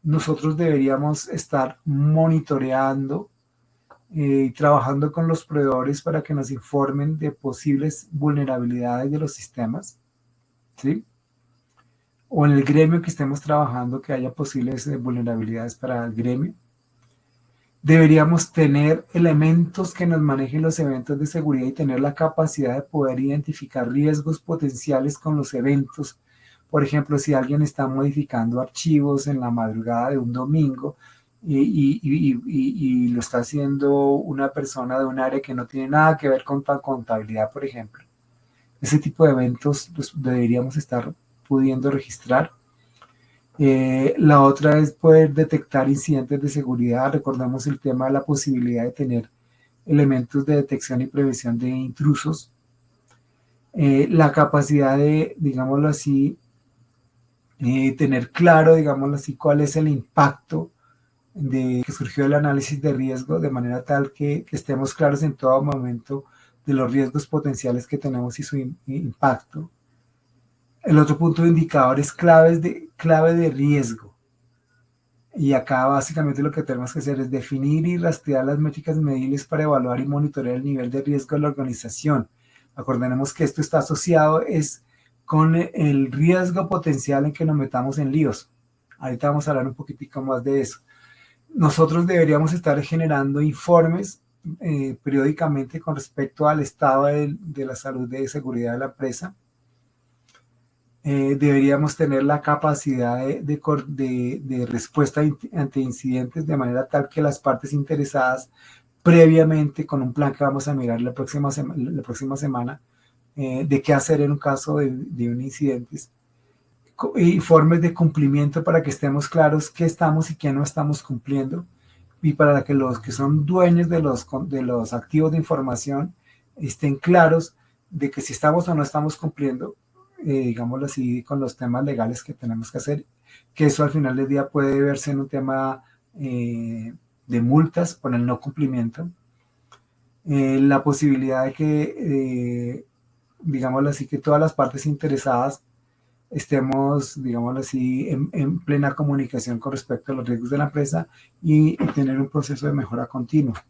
nosotros deberíamos estar monitoreando y trabajando con los proveedores para que nos informen de posibles vulnerabilidades de los sistemas, ¿sí? O en el gremio que estemos trabajando que haya posibles vulnerabilidades para el gremio. Deberíamos tener elementos que nos manejen los eventos de seguridad y tener la capacidad de poder identificar riesgos potenciales con los eventos. Por ejemplo, si alguien está modificando archivos en la madrugada de un domingo y lo está haciendo una persona de un área que no tiene nada que ver con contabilidad, por ejemplo. Ese tipo de eventos los deberíamos estar pudiendo registrar. La otra es poder detectar incidentes de seguridad. Recordemos el tema de la posibilidad de tener elementos de detección y prevención de intrusos. La capacidad de, digámoslo así, tener claro, digámoslo así, cuál es el impacto que surgió del análisis de riesgo, de manera tal que estemos claros en todo momento de los riesgos potenciales que tenemos y su impacto. El otro punto de indicador es clave de riesgo. Y acá básicamente lo que tenemos que hacer es definir y rastrear las métricas medibles para evaluar y monitorear el nivel de riesgo de la organización. Acordemos que esto está asociado con el riesgo potencial en que nos metamos en líos. Ahorita vamos a hablar un poquitico más de eso. Nosotros deberíamos estar generando informes periódicamente con respecto al estado de la salud de seguridad de la empresa. Deberíamos tener la capacidad de respuesta ante incidentes de manera tal que las partes interesadas previamente, con un plan que vamos a mirar la próxima semana, de qué hacer en un caso de un incidente, informes de cumplimiento para que estemos claros qué estamos y qué no estamos cumpliendo, y para que los que son dueños de los activos de información estén claros de que si estamos o no estamos cumpliendo, digámoslo así, con los temas legales que tenemos que hacer, que eso al final del día puede verse en un tema de multas por el no cumplimiento. La posibilidad de que, digámoslo así, que todas las partes interesadas estemos, digámoslo así, en plena comunicación con respecto a los riesgos de la empresa y tener un proceso de mejora continua.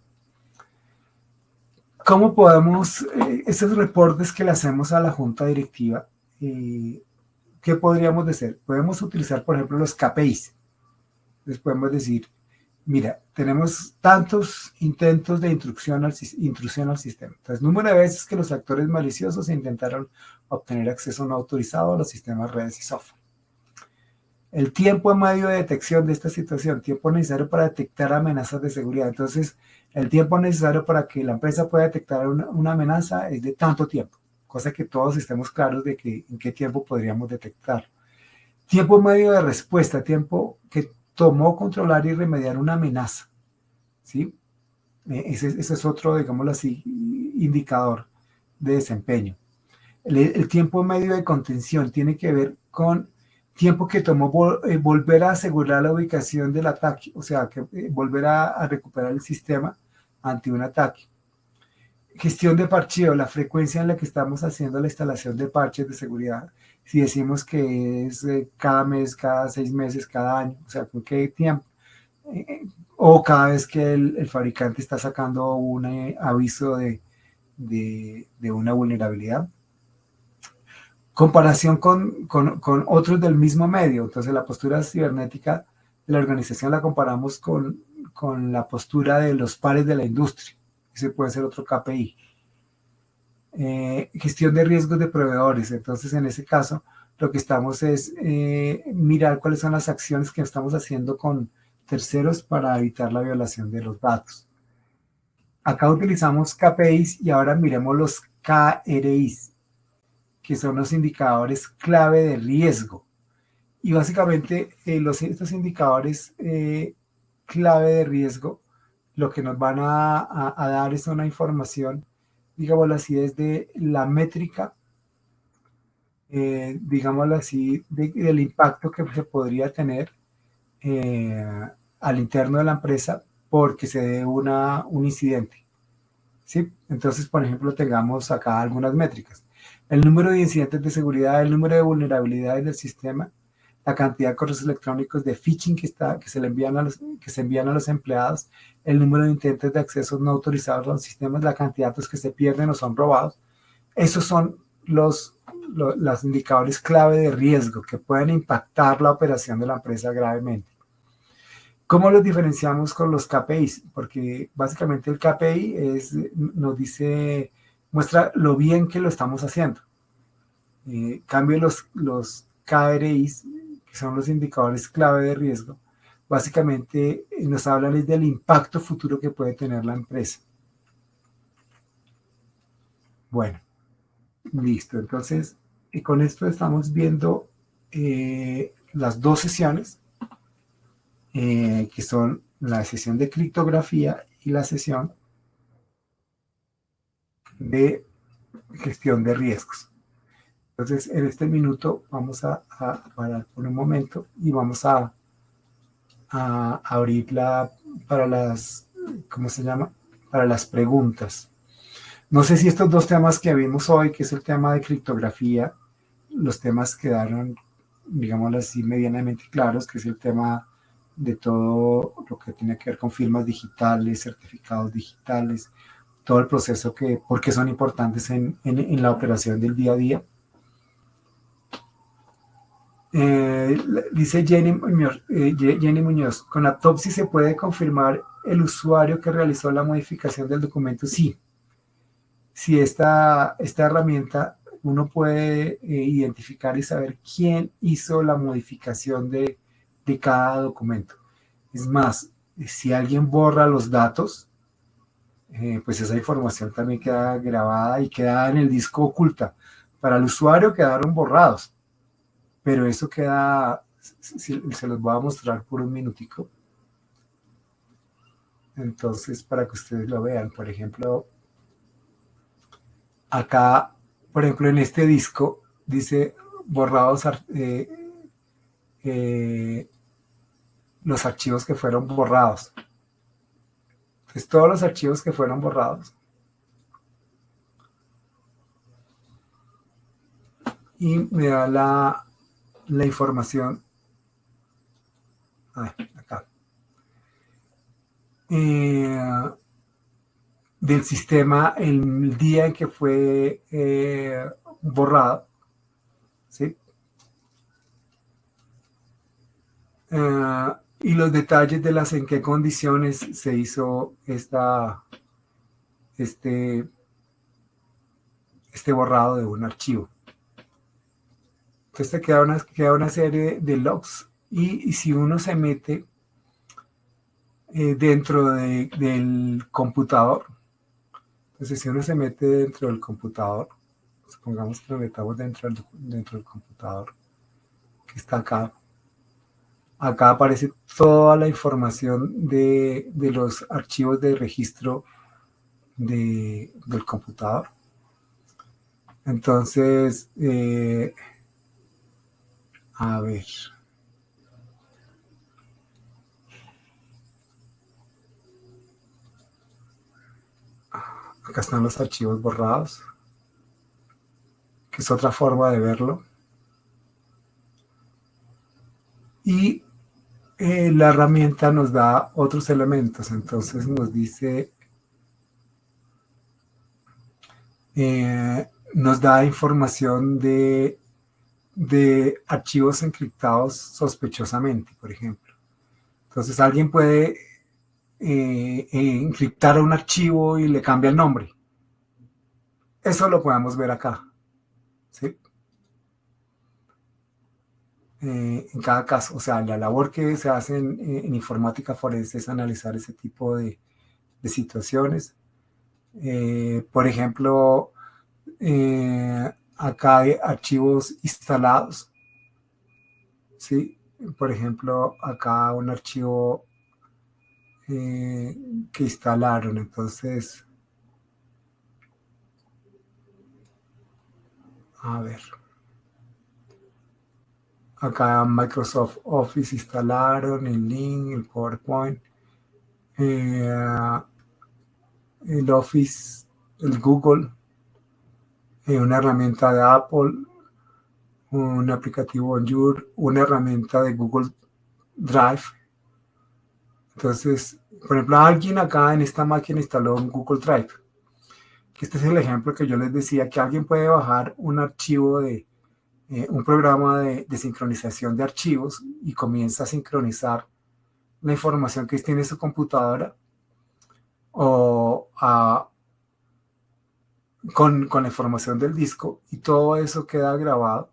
¿Cómo podemos, esos reportes que le hacemos a la junta directiva, qué podríamos hacer? Podemos utilizar, por ejemplo, los KPIs. Les podemos decir, mira, tenemos tantos intentos de intrusión al sistema. Entonces, número de veces que los actores maliciosos intentaron obtener acceso no autorizado a los sistemas, redes y software. El tiempo medio de detección de esta situación, tiempo necesario para detectar amenazas de seguridad. Entonces, el tiempo necesario para que la empresa pueda detectar una amenaza es de tanto tiempo, cosa que todos estemos claros de en qué tiempo podríamos detectar. Tiempo medio de respuesta, tiempo que tomó controlar y remediar una amenaza, ¿sí? Ese es otro, digámoslo así, indicador de desempeño. El tiempo medio de contención tiene que ver con tiempo que tomó volver a asegurar la ubicación del ataque, o sea, que volver a recuperar el sistema ante un ataque. Gestión de parcheo, la frecuencia en la que estamos haciendo la instalación de parches de seguridad. Si decimos que es cada mes, cada 6 meses, cada año, o sea, ¿con qué tiempo? O cada vez que el fabricante está sacando un aviso de una vulnerabilidad. Comparación con otros del mismo medio. Entonces, la postura cibernética de la organización la comparamos con la postura de los pares de la industria. Ese puede ser otro KPI. Gestión de riesgos de proveedores. Entonces, en ese caso, lo que estamos es mirar cuáles son las acciones que estamos haciendo con terceros para evitar la violación de los datos. Acá utilizamos KPIs y ahora miremos los KRIs, que son los indicadores clave de riesgo. Y básicamente estos indicadores clave de riesgo lo que nos van a dar es una información, digámoslo así, desde la métrica, digámoslo así, del impacto que se podría tener al interno de la empresa porque se dé un incidente. ¿Sí? Entonces, por ejemplo, tengamos acá algunas métricas. El número de incidentes de seguridad, el número de vulnerabilidades del sistema, la cantidad de correos electrónicos de phishing que se envían a los empleados, el número de intentos de acceso no autorizados a los sistemas, la cantidad de datos que se pierden o son robados. Esos son los indicadores clave de riesgo que pueden impactar la operación de la empresa gravemente. ¿Cómo los diferenciamos con los KPIs? Porque básicamente el KPI nos dice, muestra lo bien que lo estamos haciendo. Cambio los KRIs, que son los indicadores clave de riesgo, básicamente nos hablan del impacto futuro que puede tener la empresa. Bueno, listo. Entonces, con esto estamos viendo las dos sesiones, que son la sesión de criptografía y la sesión de gestión de riesgos. Entonces, en este minuto vamos a parar por un momento y vamos a abrirla para las, ¿cómo se llama? Para las preguntas. No sé si estos dos temas que vimos hoy, que es el tema de criptografía, los temas quedaron, digámoslo así, medianamente claros, que es el tema de todo lo que tiene que ver con firmas digitales, certificados digitales, todo el proceso por qué son importantes en la operación del día a día. Dice Jenny Muñoz, con Autopsy se puede confirmar el usuario que realizó la modificación del documento. Sí, esta herramienta uno puede identificar y saber quién hizo la modificación de cada documento. Es más, si alguien borra los datos, pues esa información también queda grabada y queda en el disco oculta. Para el usuario quedaron borrados, pero eso queda, se los voy a mostrar por un minutico. Entonces, para que ustedes lo vean, por ejemplo, acá, por ejemplo, en este disco dice borrados los archivos que fueron borrados. Entonces, todos los archivos que fueron borrados. Y me da la información. Acá. Del sistema el día en que fue borrado. ¿Sí? Y los detalles de en qué condiciones se hizo este borrado de un archivo. Entonces te queda una serie de logs y si uno se mete dentro del computador, entonces si uno se mete dentro del computador, supongamos que lo metamos dentro del computador que está acá. Acá aparece toda la información de los archivos de registro del computador. Entonces, a ver. Acá están los archivos borrados, que es otra forma de verlo. Y la herramienta nos da otros elementos. Entonces nos dice, nos da información de archivos encriptados sospechosamente, por ejemplo. Entonces alguien puede encriptar un archivo y le cambia el nombre. Eso lo podemos ver acá. ¿Sí? En cada caso, o sea, la labor que se hace en informática forense es analizar ese tipo de situaciones. Por ejemplo, acá hay archivos instalados, ¿sí? Por ejemplo, acá un archivo que instalaron, entonces, a ver, acá Microsoft Office instalaron, el link, el PowerPoint, el Office, el Google, una herramienta de Apple, un aplicativo Azure, una herramienta de Google Drive. Entonces, por ejemplo, alguien acá en esta máquina instaló un Google Drive. Este es el ejemplo que yo les decía, que alguien puede bajar un archivo de un programa de sincronización de archivos y comienza a sincronizar la información que tiene en su computadora o con la información del disco, y todo eso queda grabado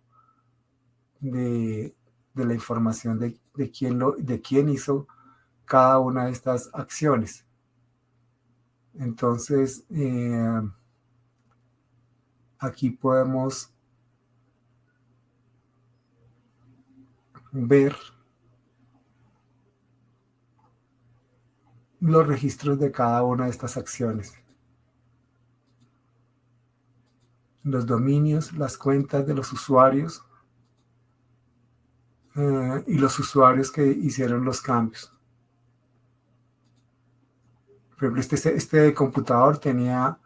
de la información de quién hizo cada una de estas acciones. Entonces, aquí podemos ver los registros de cada una de estas acciones. Los dominios, las cuentas de los usuarios y los usuarios que hicieron los cambios. Por ejemplo, este computador tenía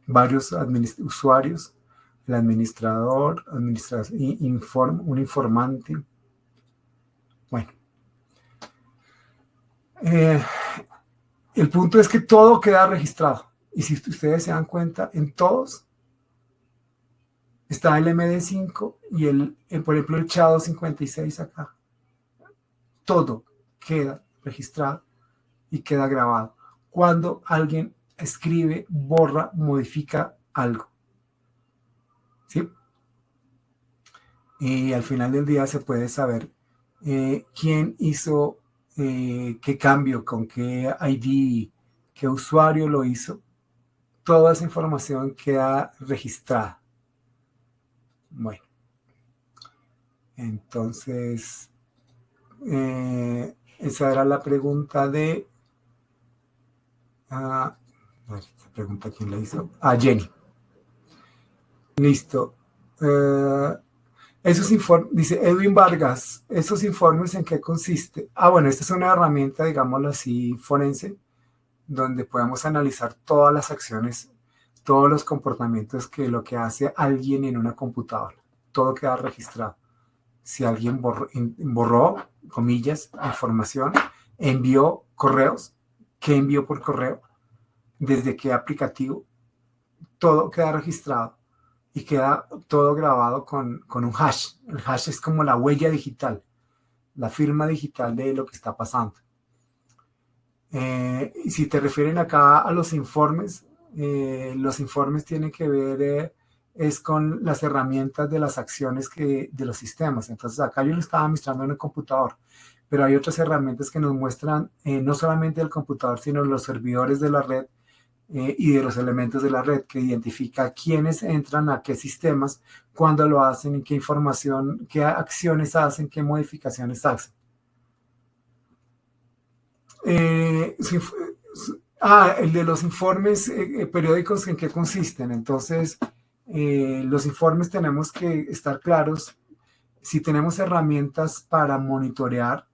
varios usuarios, el administrador, un informante. Bueno, el punto es que todo queda registrado. Y si ustedes se dan cuenta, en todos está el MD5 y por ejemplo, el SHA-256 acá. Todo queda registrado y queda grabado. Cuando alguien escribe, borra, modifica algo. ¿Sí? Y al final del día se puede saber quién hizo qué cambio, con qué ID, qué usuario lo hizo. Toda esa información queda registrada. Bueno, entonces esa era la pregunta de esta pregunta quién la hizo, Jenny. Listo. Esos informes, dice Edwin Vargas, ¿esos informes en qué consiste? Bueno, esta es una herramienta, digámoslo así, forense, donde podemos analizar todas las acciones, todos los comportamientos que lo que hace alguien en una computadora. Todo queda registrado. Si alguien borró, comillas, información, envió correos, ¿qué envió por correo? ¿Desde qué aplicativo? Todo queda registrado y queda todo grabado con un hash. El hash es como la huella digital, la firma digital de lo que está pasando. Y si te refieren acá a los informes tienen que ver es con las herramientas de las acciones de los sistemas. Entonces acá yo lo estaba mostrando en el computador, pero hay otras herramientas que nos muestran no solamente el computador, sino los servidores de la red y de los elementos de la red, que identifica quiénes entran a qué sistemas, cuándo lo hacen, y qué información, qué acciones hacen, qué modificaciones hacen. El de los informes periódicos, ¿en qué consisten? Entonces, los informes tenemos que estar claros si tenemos herramientas para monitorear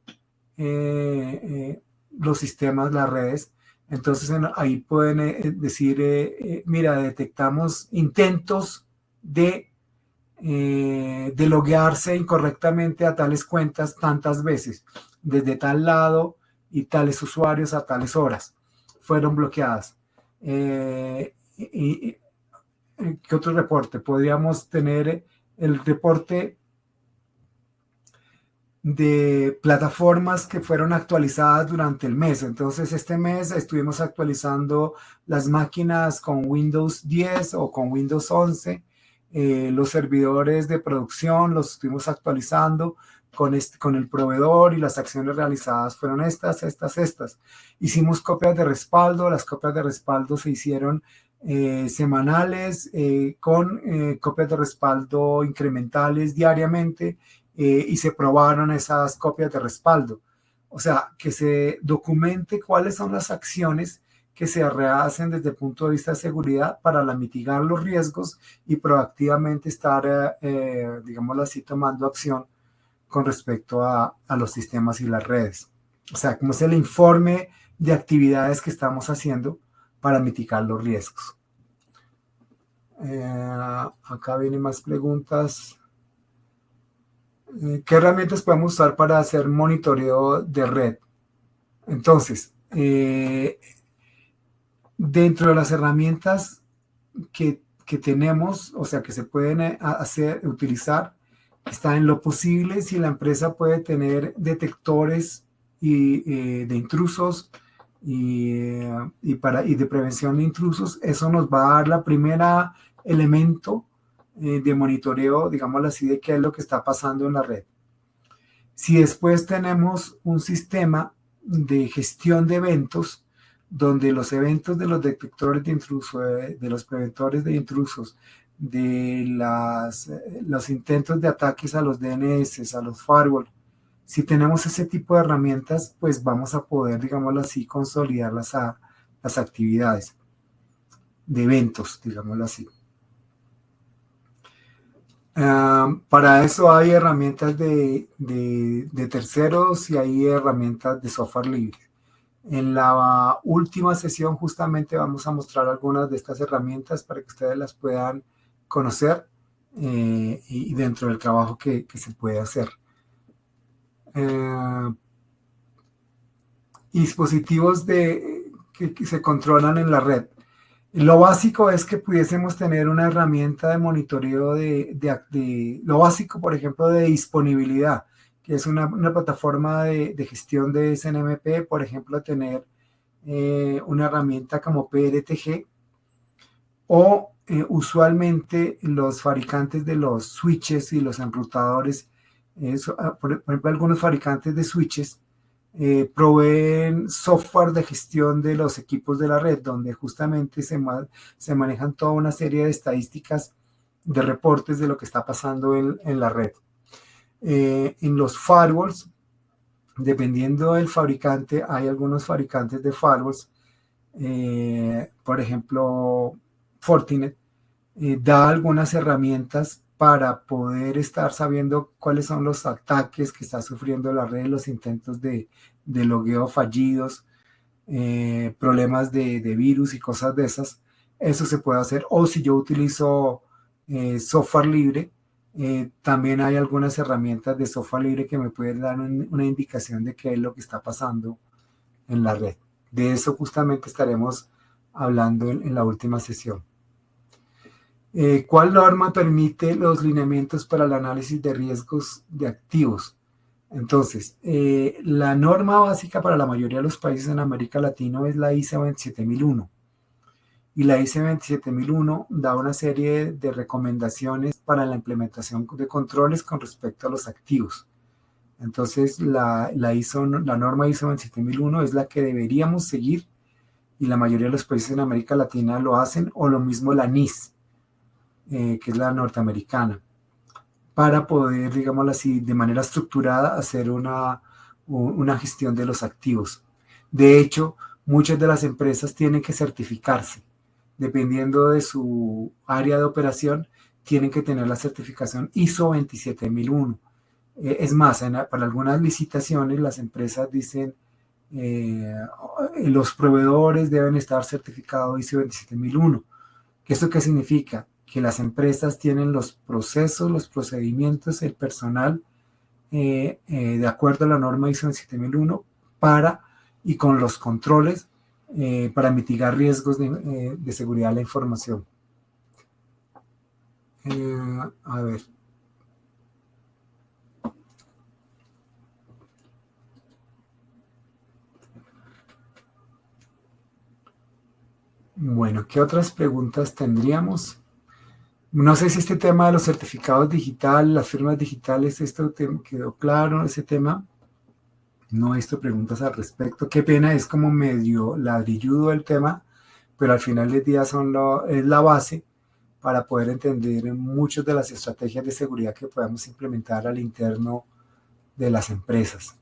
los sistemas, las redes. Entonces ahí pueden decir, mira, detectamos intentos de loguearse incorrectamente a tales cuentas tantas veces, desde tal lado y tales usuarios a tales horas fueron bloqueadas. ¿Qué otro reporte? Podríamos tener el reporte de plataformas que fueron actualizadas durante el mes. Entonces, este mes estuvimos actualizando las máquinas con Windows 10 o con Windows 11. Los servidores de producción los estuvimos actualizando con el proveedor, y las acciones realizadas fueron estas. Hicimos copias de respaldo. Las copias de respaldo se hicieron semanales, con copias de respaldo incrementales diariamente, y se probaron esas copias de respaldo. O sea, que se documente cuáles son las acciones que se rehacen desde el punto de vista de seguridad para mitigar los riesgos y proactivamente estar, digámoslo así, tomando acción con respecto a los sistemas y las redes. O sea, como es el informe de actividades que estamos haciendo para mitigar los riesgos. Acá vienen más preguntas. ¿Qué herramientas podemos usar para hacer monitoreo de red? Entonces, dentro de las herramientas que tenemos, o sea, que se pueden utilizar, está en lo posible si la empresa puede tener detectores de intrusos y de prevención de intrusos. Eso nos va a dar la primera elemento de monitoreo, digámoslo así, de qué es lo que está pasando en la red. Si después tenemos un sistema de gestión de eventos, donde los eventos de los detectores de intrusos, de los preventores de intrusos, de los intentos de ataques a los DNS, a los firewall, si tenemos ese tipo de herramientas, pues vamos a poder, digámoslo así, consolidar las actividades de eventos, digámoslo así. Para eso hay herramientas de terceros y hay herramientas de software libre. En la última sesión justamente vamos a mostrar algunas de estas herramientas para que ustedes las puedan conocer, y dentro del trabajo que se puede hacer. Dispositivos que se controlan en la red. Lo básico es que pudiésemos tener una herramienta de monitoreo lo básico, por ejemplo, de disponibilidad, que es una plataforma de gestión de SNMP, por ejemplo, tener una herramienta como PRTG, o usualmente los fabricantes de los switches y los enrutadores, por ejemplo, algunos fabricantes de switches proveen software de gestión de los equipos de la red, donde justamente se manejan toda una serie de estadísticas, de reportes de lo que está pasando en la red. En los firewalls, dependiendo del fabricante, hay algunos fabricantes de firewalls, por ejemplo, Fortinet, da algunas herramientas para poder estar sabiendo cuáles son los ataques que está sufriendo la red, los intentos de logueo fallidos, problemas de virus y cosas de esas. Eso se puede hacer. O si yo utilizo software libre, también hay algunas herramientas de software libre que me pueden dar una indicación de qué es lo que está pasando en la red. De eso justamente estaremos hablando en la última sesión. ¿Cuál norma permite los lineamientos para el análisis de riesgos de activos? Entonces, la norma básica para la mayoría de los países en América Latina es la ISO 27001. Y la ISO 27001 da una serie de recomendaciones para la implementación de controles con respecto a los activos. Entonces, la norma ISO 27001 es la que deberíamos seguir, y la mayoría de los países en América Latina lo hacen, o lo mismo la NIS, que es la norteamericana, para poder, digámoslo así, de manera estructurada hacer una gestión de los activos. De hecho, muchas de las empresas tienen que certificarse. Dependiendo de su área de operación, tienen que tener la certificación ISO 27001. Es más, para algunas licitaciones las empresas dicen los proveedores deben estar certificados ISO 27001. ¿Esto qué significa? Que las empresas tienen los procesos, los procedimientos, el personal de acuerdo a la norma ISO 27001 y con los controles para mitigar riesgos de seguridad de la información. A ver. Bueno, ¿qué otras preguntas tendríamos? No sé si este tema de los certificados digitales, las firmas digitales, esto quedó claro, ese tema. No he visto preguntas al respecto. Qué pena, es como medio ladrilludo el tema, pero al final del día es la base para poder entender muchas de las estrategias de seguridad que podemos implementar al interno de las empresas.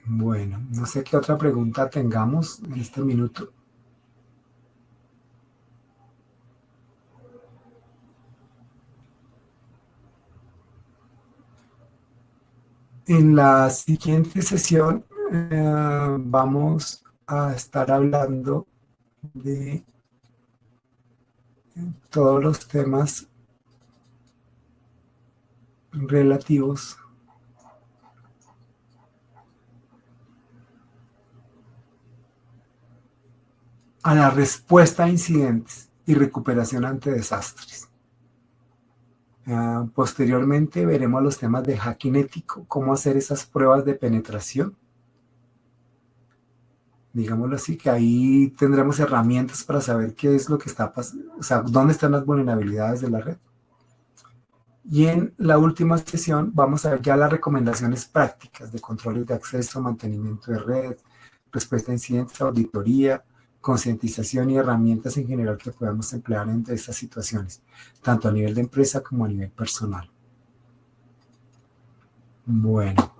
Bueno, no sé qué otra pregunta tengamos en este minuto. En la siguiente sesión vamos a estar hablando de todos los temas relativos a la respuesta a incidentes y recuperación ante desastres. Posteriormente veremos los temas de hacking ético, cómo hacer esas pruebas de penetración. Digámoslo así, que ahí tendremos herramientas para saber qué es lo que está pasando, o sea, dónde están las vulnerabilidades de la red. Y en la última sesión vamos a ver ya las recomendaciones prácticas de controles de acceso, mantenimiento de red, respuesta a incidentes, auditoría, concientización y herramientas en general que podamos emplear en estas situaciones, tanto a nivel de empresa como a nivel personal. Bueno.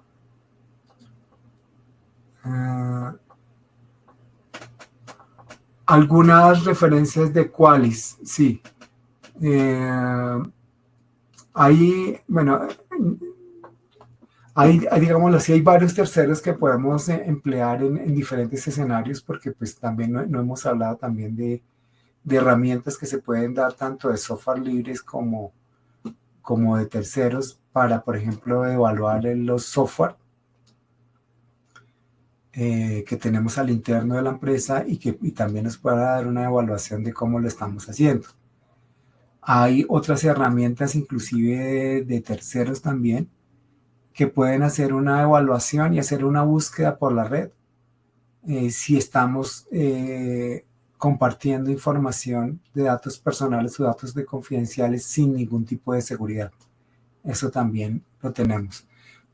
Algunas referencias de Qualys, sí. Ahí, bueno, digámoslo así, hay varios terceros que podemos emplear en diferentes escenarios, porque pues también no hemos hablado también de herramientas que se pueden dar tanto de software libres como de terceros para, por ejemplo, evaluar los software que tenemos al interno de la empresa y también nos pueda dar una evaluación de cómo lo estamos haciendo. Hay otras herramientas, inclusive de terceros también, que pueden hacer una evaluación y hacer una búsqueda por la red si estamos compartiendo información de datos personales o datos de confidenciales sin ningún tipo de seguridad. Eso también lo tenemos.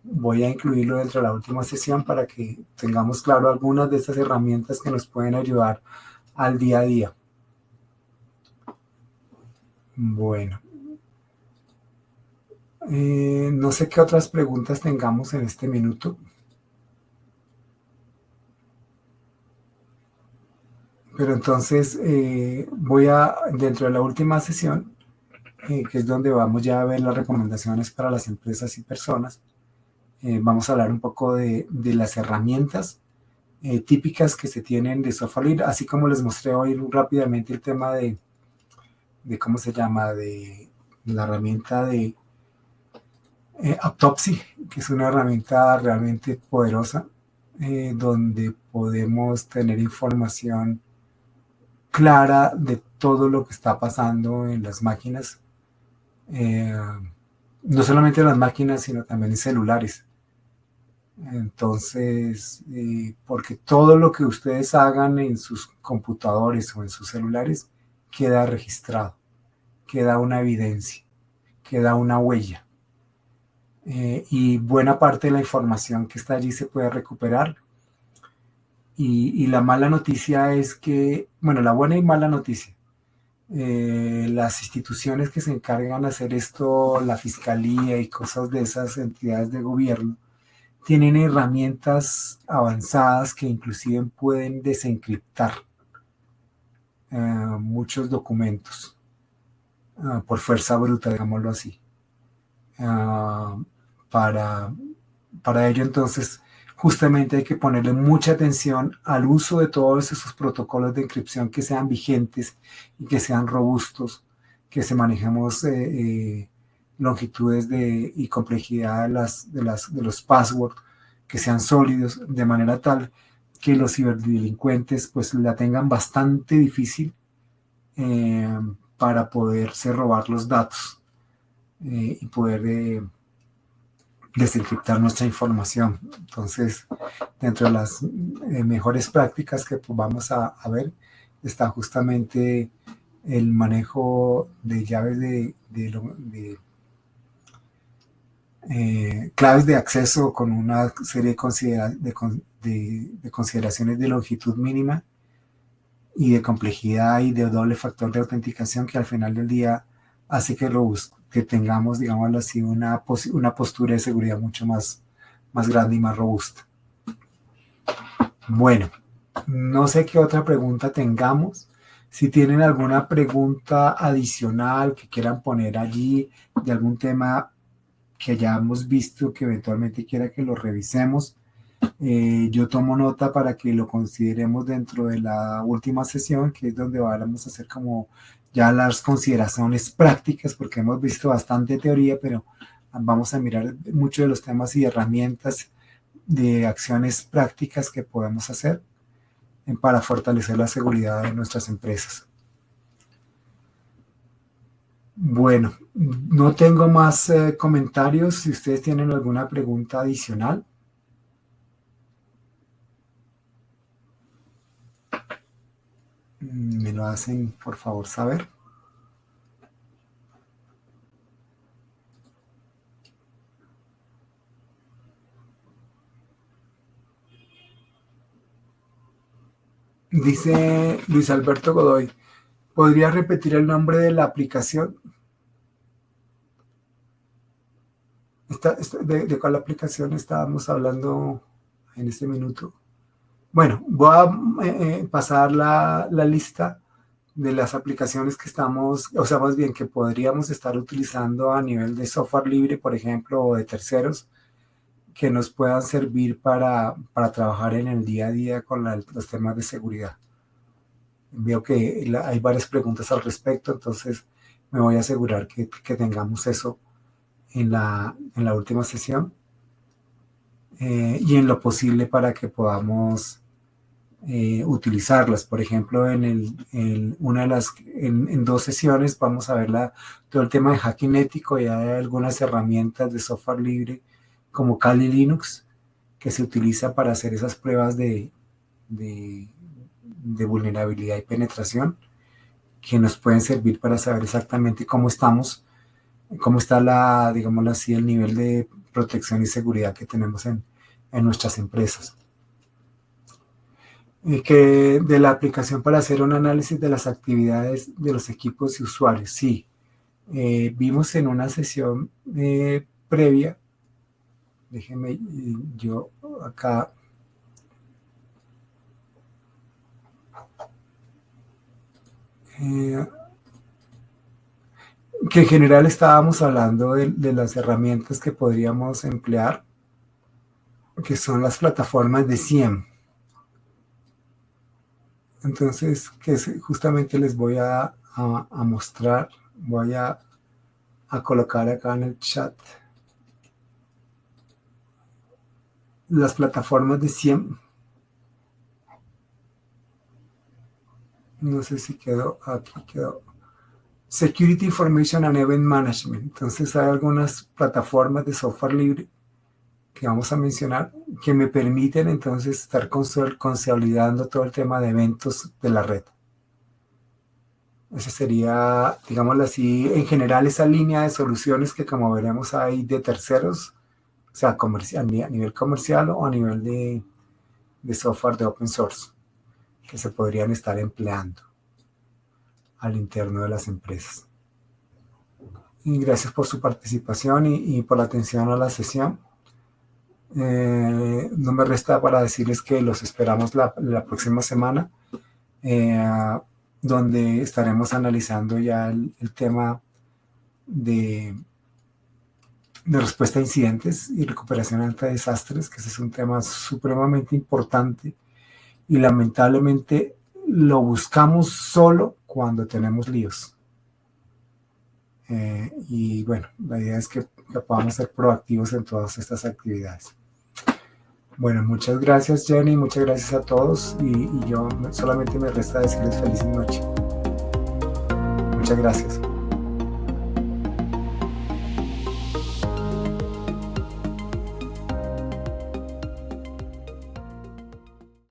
Voy a incluirlo dentro de la última sesión para que tengamos claro algunas de estas herramientas que nos pueden ayudar al día a día. Bueno. No sé qué otras preguntas tengamos en este minuto. Pero entonces dentro de la última sesión, que es donde vamos ya a ver las recomendaciones para las empresas y personas, vamos a hablar un poco de las herramientas típicas que se tienen de software libre, así como les mostré hoy rápidamente el tema de ¿cómo se llama? De la herramienta de Autopsy, que es una herramienta realmente poderosa, donde podemos tener información clara de todo lo que está pasando en las máquinas, no solamente en las máquinas, sino también en celulares. Entonces, porque todo lo que ustedes hagan en sus computadores o en sus celulares queda registrado, queda una evidencia, queda una huella. y buena parte de la información que está allí se puede recuperar. Y la mala noticia es que, bueno, la buena y mala noticia, las instituciones que se encargan de hacer esto, la fiscalía y cosas de esas entidades de gobierno, tienen herramientas avanzadas que inclusive pueden desencriptar muchos documentos por fuerza bruta, digámoslo así. Uh, para, para ello, entonces, justamente hay que ponerle mucha atención al uso de todos esos protocolos de encripción que sean vigentes y que sean robustos, que se manejemos longitudes y complejidad de los passwords, que sean sólidos, de manera tal que los ciberdelincuentes pues la tengan bastante difícil para poderse robar los datos y poder desencriptar nuestra información. Entonces, dentro de las mejores prácticas que pues, vamos a ver, está justamente el manejo de llaves de claves de acceso con una serie de consideraciones de longitud mínima y de complejidad y de doble factor de autenticación que al final del día hace que tengamos, digamos así, una postura de seguridad mucho más grande y más robusta. Bueno, no sé qué otra pregunta tengamos. Si tienen alguna pregunta adicional que quieran poner allí de algún tema que hayamos visto que eventualmente quiera que lo revisemos, yo tomo nota para que lo consideremos dentro de la última sesión, que es donde vamos a hacer como ya las consideraciones prácticas, porque hemos visto bastante teoría, pero vamos a mirar muchos de los temas y herramientas de acciones prácticas que podemos hacer para fortalecer la seguridad de nuestras empresas. Bueno, no tengo más comentarios. Si ustedes tienen alguna pregunta adicional. Me lo hacen, por favor, saber. Dice Luis Alberto Godoy, ¿podría repetir el nombre de la aplicación? ¿De cuál aplicación estábamos hablando en este minuto? Bueno, voy a pasar la lista de las aplicaciones que estamos, o sea, más bien que podríamos estar utilizando a nivel de software libre, por ejemplo, o de terceros, que nos puedan servir para trabajar en el día a día con los temas de seguridad. Veo que hay varias preguntas al respecto, entonces me voy a asegurar que tengamos eso en la última sesión y en lo posible para que podamos utilizarlas. Por ejemplo, en dos sesiones vamos a ver todo el tema de hacking ético y hay algunas herramientas de software libre como Kali Linux que se utiliza para hacer esas pruebas de vulnerabilidad y penetración que nos pueden servir para saber exactamente cómo estamos, cómo está digámoslo así, el nivel de protección y seguridad que tenemos en nuestras empresas. Que de la aplicación para hacer un análisis de las actividades de los equipos y usuarios. Sí, vimos en una sesión previa, déjenme yo acá, que en general estábamos hablando de las herramientas que podríamos emplear, que son las plataformas de SIEM. Entonces, que justamente les voy a mostrar, voy a colocar acá en el chat las plataformas de SIEM. No sé si quedó, aquí quedó. Security Information and Event Management. Entonces hay algunas plataformas de software libre que vamos a mencionar que me permiten entonces estar consolidando todo el tema de eventos de la red. Esa sería, digámoslo así, en general esa línea de soluciones que como veremos hay de terceros, o sea, comercial, a nivel comercial o a nivel de software de open source, que se podrían estar empleando al interno de las empresas. Y gracias por su participación y por la atención a la sesión. No me resta para decirles que los esperamos la próxima semana, eh, donde estaremos analizando ya el tema de respuesta a incidentes y recuperación ante desastres, que ese es un tema supremamente importante y lamentablemente lo buscamos solo cuando tenemos líos. Y bueno, la idea es que podamos ser proactivos en todas estas actividades. Bueno, muchas gracias Jenny, muchas gracias a todos y yo solamente me resta decirles feliz noche. Muchas gracias.